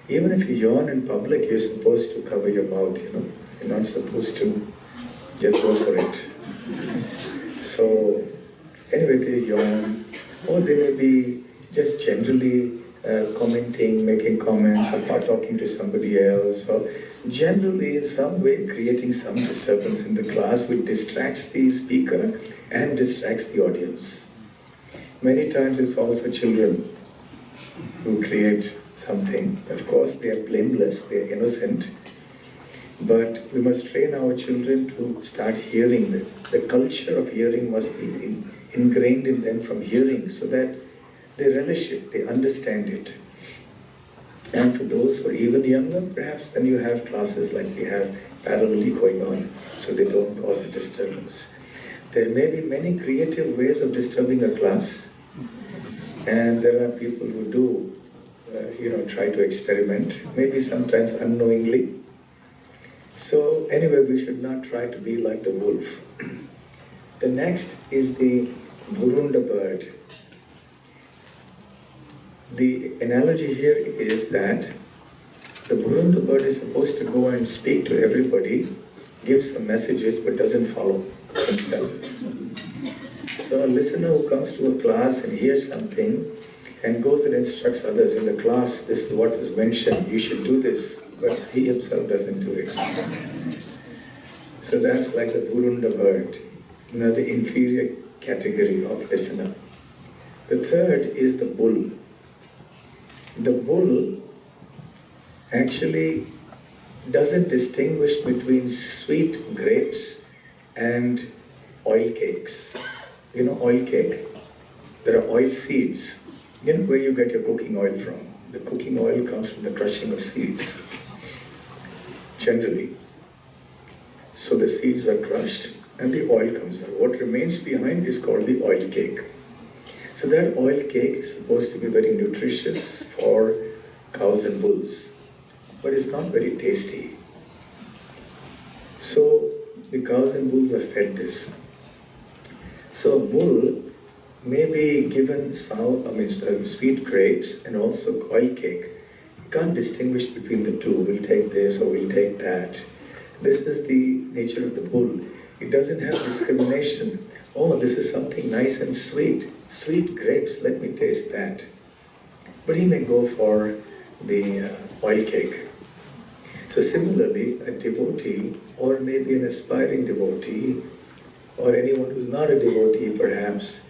S1: Even if you yawn in public, you're supposed to cover your mouth, You're not supposed to just go for it. So, anyway, they yawn, or they may be just generally commenting, making comments, or talking to somebody else, or generally in some way creating some disturbance in the class which distracts the speaker and distracts the audience. Many times it's also children who create something. Of course, they are blameless, they are innocent, but we must train our children to start hearing. The culture of hearing must be ingrained in them from hearing, so that they relish it, they understand it. And for those who are even younger, perhaps then you have classes like we have parallelly going on, so they don't cause a disturbance. There may be many creative ways of disturbing a class, and there are people who do, try to experiment, maybe sometimes unknowingly. So anyway, we should not try to be like the wolf. The next is the Burunda bird. The analogy here is that the Burunda bird is supposed to go and speak to everybody, give some messages, but doesn't follow himself. So a listener who comes to a class and hears something and goes and instructs others in the class, this is what was mentioned, you should do this, but he himself doesn't do it. So that's like the Burunda bird, the inferior category of listener. The third is the bull. The bull actually doesn't distinguish between sweet grapes and oil cakes. Oil cake? There are oil seeds. Where you get your cooking oil from. The cooking oil comes from the crushing of seeds, generally. So the seeds are crushed and the oil comes out. What remains behind is called the oil cake. So that oil cake is supposed to be very nutritious for cows and bulls, but it's not very tasty. So the cows and bulls are fed this. So a bull may be given sweet grapes and also oil cake. You can't distinguish between the two. We'll take this or we'll take that. This is the nature of the bull. It doesn't have discrimination. Oh, this is something nice and sweet. Sweet grapes, let me taste that. But he may go for the oil cake. So similarly, a devotee, or maybe an aspiring devotee, or anyone who's not a devotee perhaps,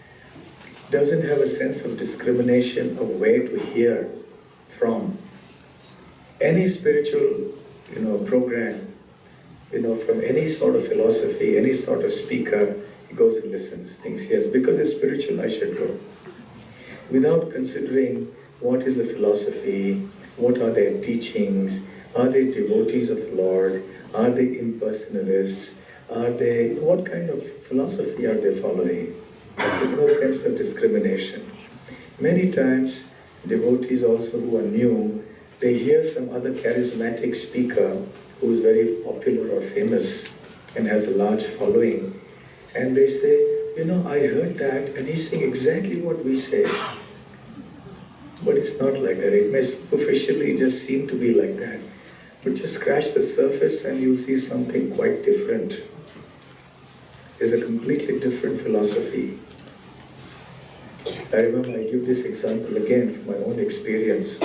S1: doesn't have a sense of discrimination of where to hear from. Any spiritual, program, from any sort of philosophy, any sort of speaker, he goes and listens, thinks, yes, because it's spiritual, I should go. Without considering what is the philosophy, what are their teachings, are they devotees of the Lord, are they impersonalists, what kind of philosophy are they following? There's no sense of discrimination. Many times, devotees also who are new, they hear some other charismatic speaker who is very popular or famous and has a large following, and they say, I heard that, and he's saying exactly what we say. But it's not like that. It may superficially just seem to be like that. But just scratch the surface and you'll see something quite different. There's a completely different philosophy. I remember I give this example again from my own experience.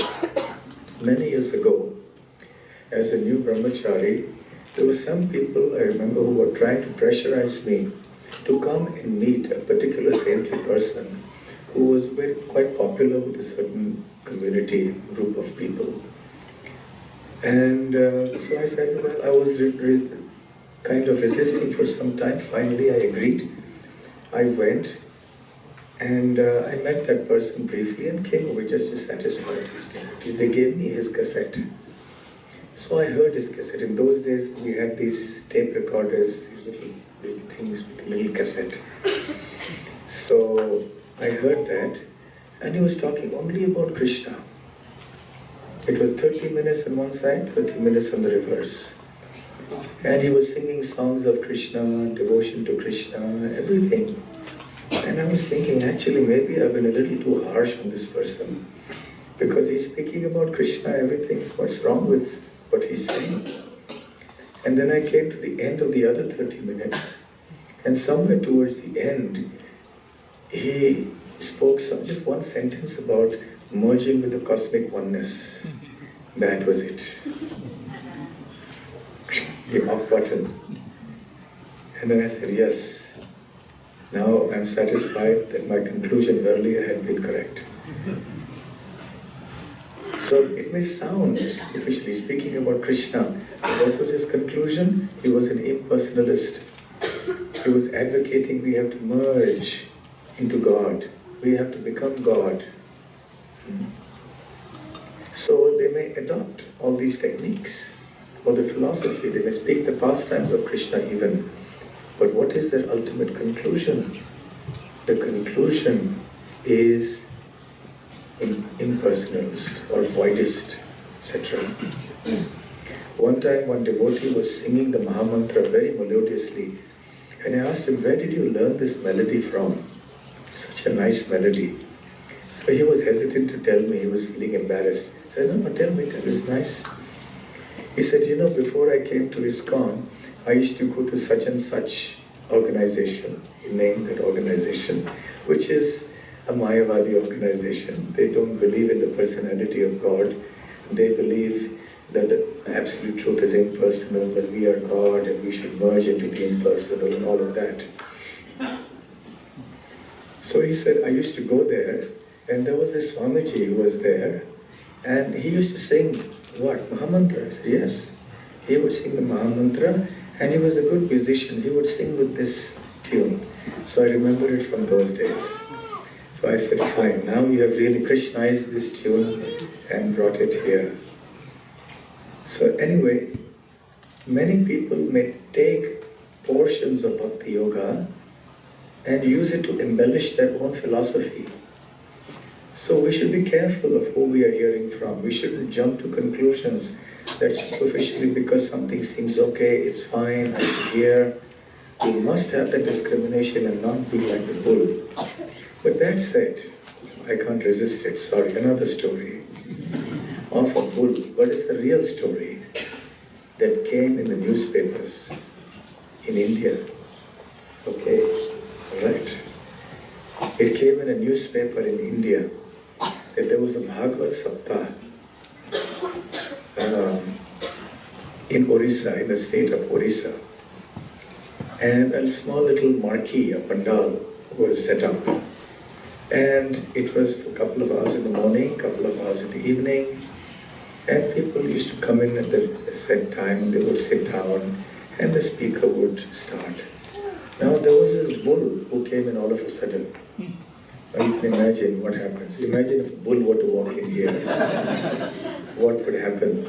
S1: Many years ago, as a new brahmachari, there were some people I remember who were trying to pressurize me to come and meet a particular saintly person who was quite popular. popular with a certain community, group of people. And so I said, well, I was kind of resisting for some time. Finally, I agreed. I went and I met that person briefly and came over just to satisfy his devotees. They gave me his cassette. So I heard his cassette. In those days, we had these tape recorders, these little big things with a little cassette. So I heard that, and he was talking only about Krishna. It was 30 minutes on one side, 30 minutes on the reverse. And he was singing songs of Krishna, devotion to Krishna, everything. And I was thinking, actually, maybe I've been a little too harsh on this person. Because he's speaking about Krishna, everything. What's wrong with what he's saying? And then I came to the end of the other 30 minutes. And somewhere towards the end, he spoke just one sentence about merging with the cosmic oneness. That was it. The off button. And then I said, yes. Now I'm satisfied that my conclusion earlier had been correct. So it may sound, superficially speaking about Krishna, what was his conclusion? He was an impersonalist. He was advocating we have to merge into God. We have to become God. So they may adopt all these techniques or the philosophy. They may speak the pastimes of Krishna even. But what is their ultimate conclusion? The conclusion is impersonalist or voidist, etc. One time, one devotee was singing the Mahamantra very melodiously, and I asked him, where did you learn this melody from? Such a nice melody. So he was hesitant to tell me, he was feeling embarrassed. I said, no, tell me, it's nice. He said, before I came to ISKCON, I used to go to such and such organization. He named that organization, which is a Mayavadi organization. They don't believe in the personality of God. They believe that the absolute truth is impersonal, that we are God and we should merge into the impersonal and all of that. So he said, I used to go there, and there was this Swamiji who was there, and he used to sing, what, Mahamantra? I said, yes. He would sing the Mahamantra, and he was a good musician. He would sing with this tune. So I remember it from those days. So I said, fine, now you have really Krishnized this tune and brought it here. So anyway, many people may take portions of Bhakti Yoga and use it to embellish their own philosophy. So we should be careful of who we are hearing from. We shouldn't jump to conclusions that superficially because something seems okay, it's fine, I should hear. We must have that discrimination and not be like the bull. But that said, I can't resist it, sorry, another story of a bull, but it's a real story that came in the newspapers in India. Okay, right. It came in a newspaper in India that there was a Bhagavad Saptah in Orissa, in the state of Orissa. And a small little marquee, a pandal, was set up. And it was for a couple of hours in the morning, a couple of hours in the evening. And people used to come in at the set time, they would sit down, and the speaker would start. Now there was this bull who came in all of a sudden. Now you can imagine what happens. Imagine if a bull were to walk in here. What would happen?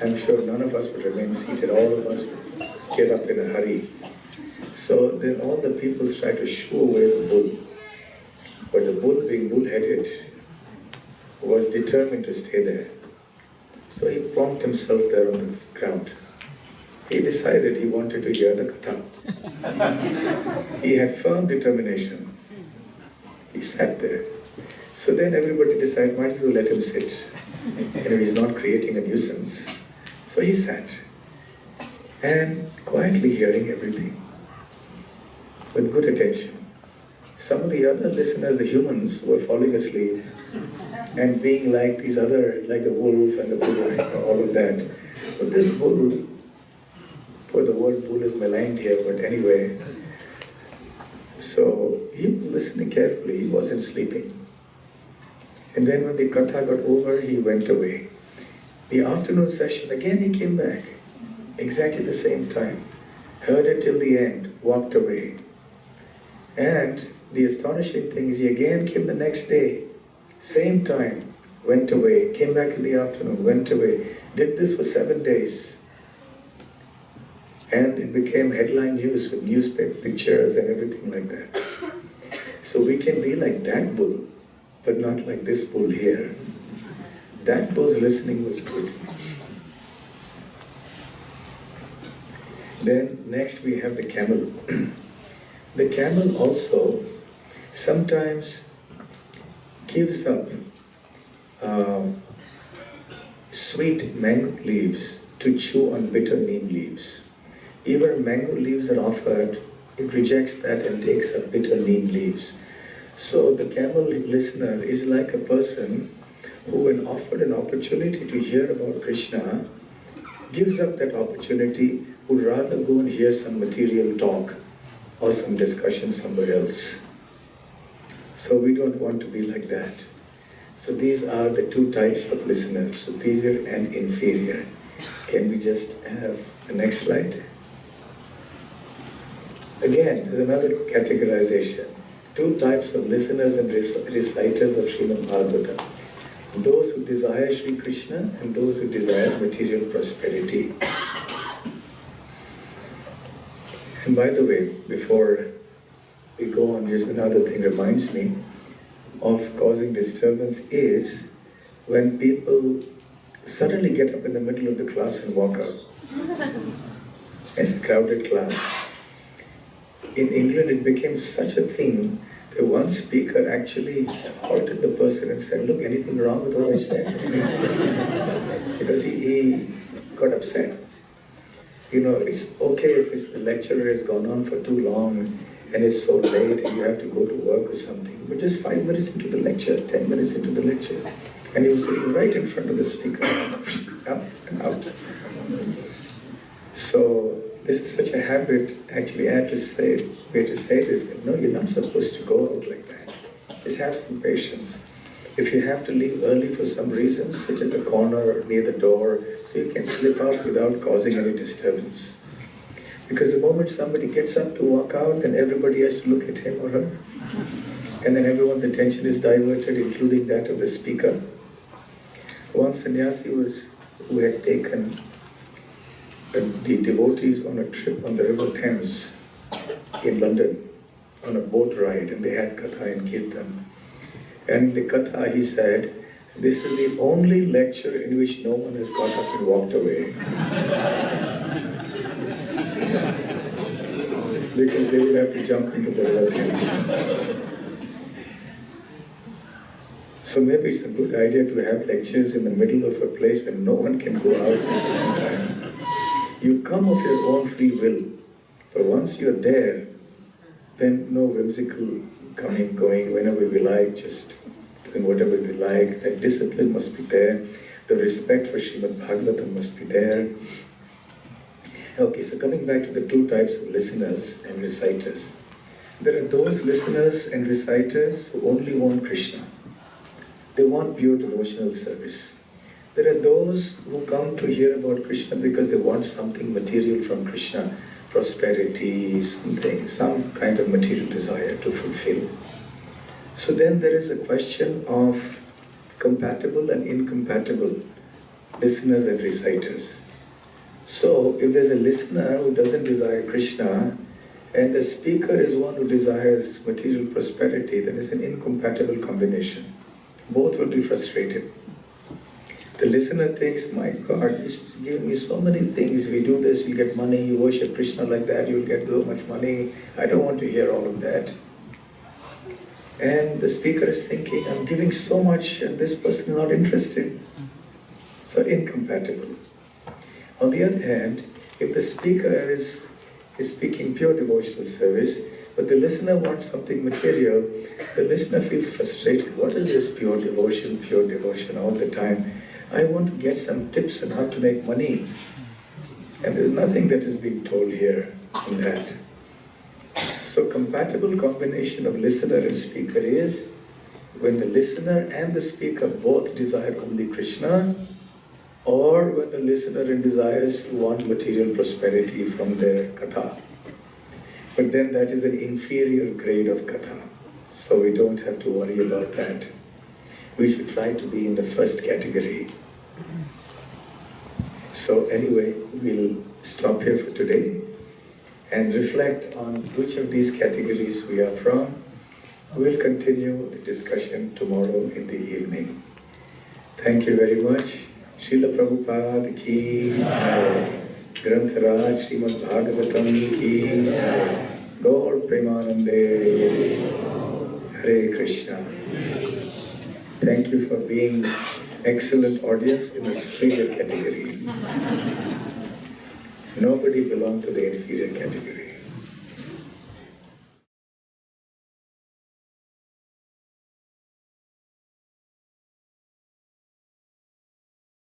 S1: I'm sure none of us would remain seated. All of us would get up in a hurry. So then all the people tried to shoo away the bull. But the bull, being bull-headed, was determined to stay there. So he plonked himself there on the ground. He decided he wanted to hear the katha. He had firm determination. He sat there. So then everybody decided, might as well let him sit. He's not creating a nuisance. So he sat, and quietly hearing everything, with good attention. Some of the other listeners, the humans, were falling asleep, and being like these other, like the wolf and the bull, all of that. But this bull, for the word bull is maligned here, but anyway, so he was listening carefully, he wasn't sleeping. And then when the katha got over, he went away. The afternoon session, again he came back, exactly the same time. Heard it till the end, walked away. And the astonishing thing is he again came the next day, same time, went away, came back in the afternoon, went away. Did this for 7 days. And it became headline news with newspaper pictures and everything like that. So we can be like that bull, but not like this bull here. That bull's listening was good. Then next we have the camel. The camel also sometimes gives up sweet mango leaves to chew on bitter neem leaves. Even mango leaves are offered, it rejects that and takes up bitter neem leaves. So the camel listener is like a person who, when offered an opportunity to hear about Krishna, gives up that opportunity, would rather go and hear some material talk or some discussion somewhere else. So we don't want to be like that. So these are the two types of listeners, superior and inferior. Can we just have the next slide? Again, there's another categorization. Two types of listeners and reciters of Srimad Bhagavatam. Those who desire Sri Krishna and those who desire material prosperity. And by the way, before we go on, here's another thing reminds me of causing disturbance is when people suddenly get up in the middle of the class and walk out. It's a crowded class. In England, it became such a thing that one speaker actually halted the person and said, "Look, anything wrong with what I said?" Because he got upset. You know, it's okay if the lecturer has gone on for too long and it's so late and you have to go to work or something. But just 5 minutes into the lecture, 10 minutes into the lecture, and he was sitting right in front of the speaker, up and out. So this is such a habit. Actually, I had to say, we had to say this, that no, you're not supposed to go out like that. Just have some patience. If you have to leave early for some reason, sit in the corner or near the door so you can slip out without causing any disturbance. Because the moment somebody gets up to walk out, then everybody has to look at him or her. And then everyone's attention is diverted, including that of the speaker. One sannyasi who had taken the devotees on a trip on the River Thames in London on a boat ride, and they had katha and kirtan. And in the katha he said, "This is the only lecture in which no one has got up and walked away." Because they would have to jump into the River Thames. So maybe it's a good idea to have lectures in the middle of a place where no one can go out at the same time. You come of your own free will, but once you're there, then no whimsical coming, going, whenever we like, just doing whatever we like. That discipline must be there. The respect for Srimad Bhagavatam must be there. Okay, so coming back to the two types of listeners and reciters. There are those listeners and reciters who only want Krishna. They want pure devotional service. There are those who come to hear about Krishna because they want something material from Krishna, prosperity, something, some kind of material desire to fulfill. So then there is a question of compatible and incompatible listeners and reciters. So if there's a listener who doesn't desire Krishna and the speaker is one who desires material prosperity, then it's an incompatible combination. Both will be frustrated. The listener thinks, "My God, he's giving me so many things. If you do this, you'll get money. You worship Krishna like that, you'll get so much money. I don't want to hear all of that." And the speaker is thinking, "I'm giving so much and this person is not interested." So incompatible. On the other hand, if the speaker is speaking pure devotional service, but the listener wants something material, the listener feels frustrated. What is this pure devotion all the time? I want to get some tips on how to make money. And there's nothing that is being told here in that. So compatible combination of listener and speaker is when the listener and the speaker both desire only Krishna, or when the listener and desires want material prosperity from their katha. But then that is an inferior grade of katha, so we don't have to worry about that. We should try to be in the first category. So anyway, we'll stop here for today and reflect on which of these categories we are from. We'll continue the discussion tomorrow in the evening. Thank you very much. Srila Prabhupada ki jai. Grantharaj Srimad Bhagavatam ki jai. Gaur Premanande. Hare Krishna. Thank you for being excellent audience in the superior category. Nobody belonged to the inferior category.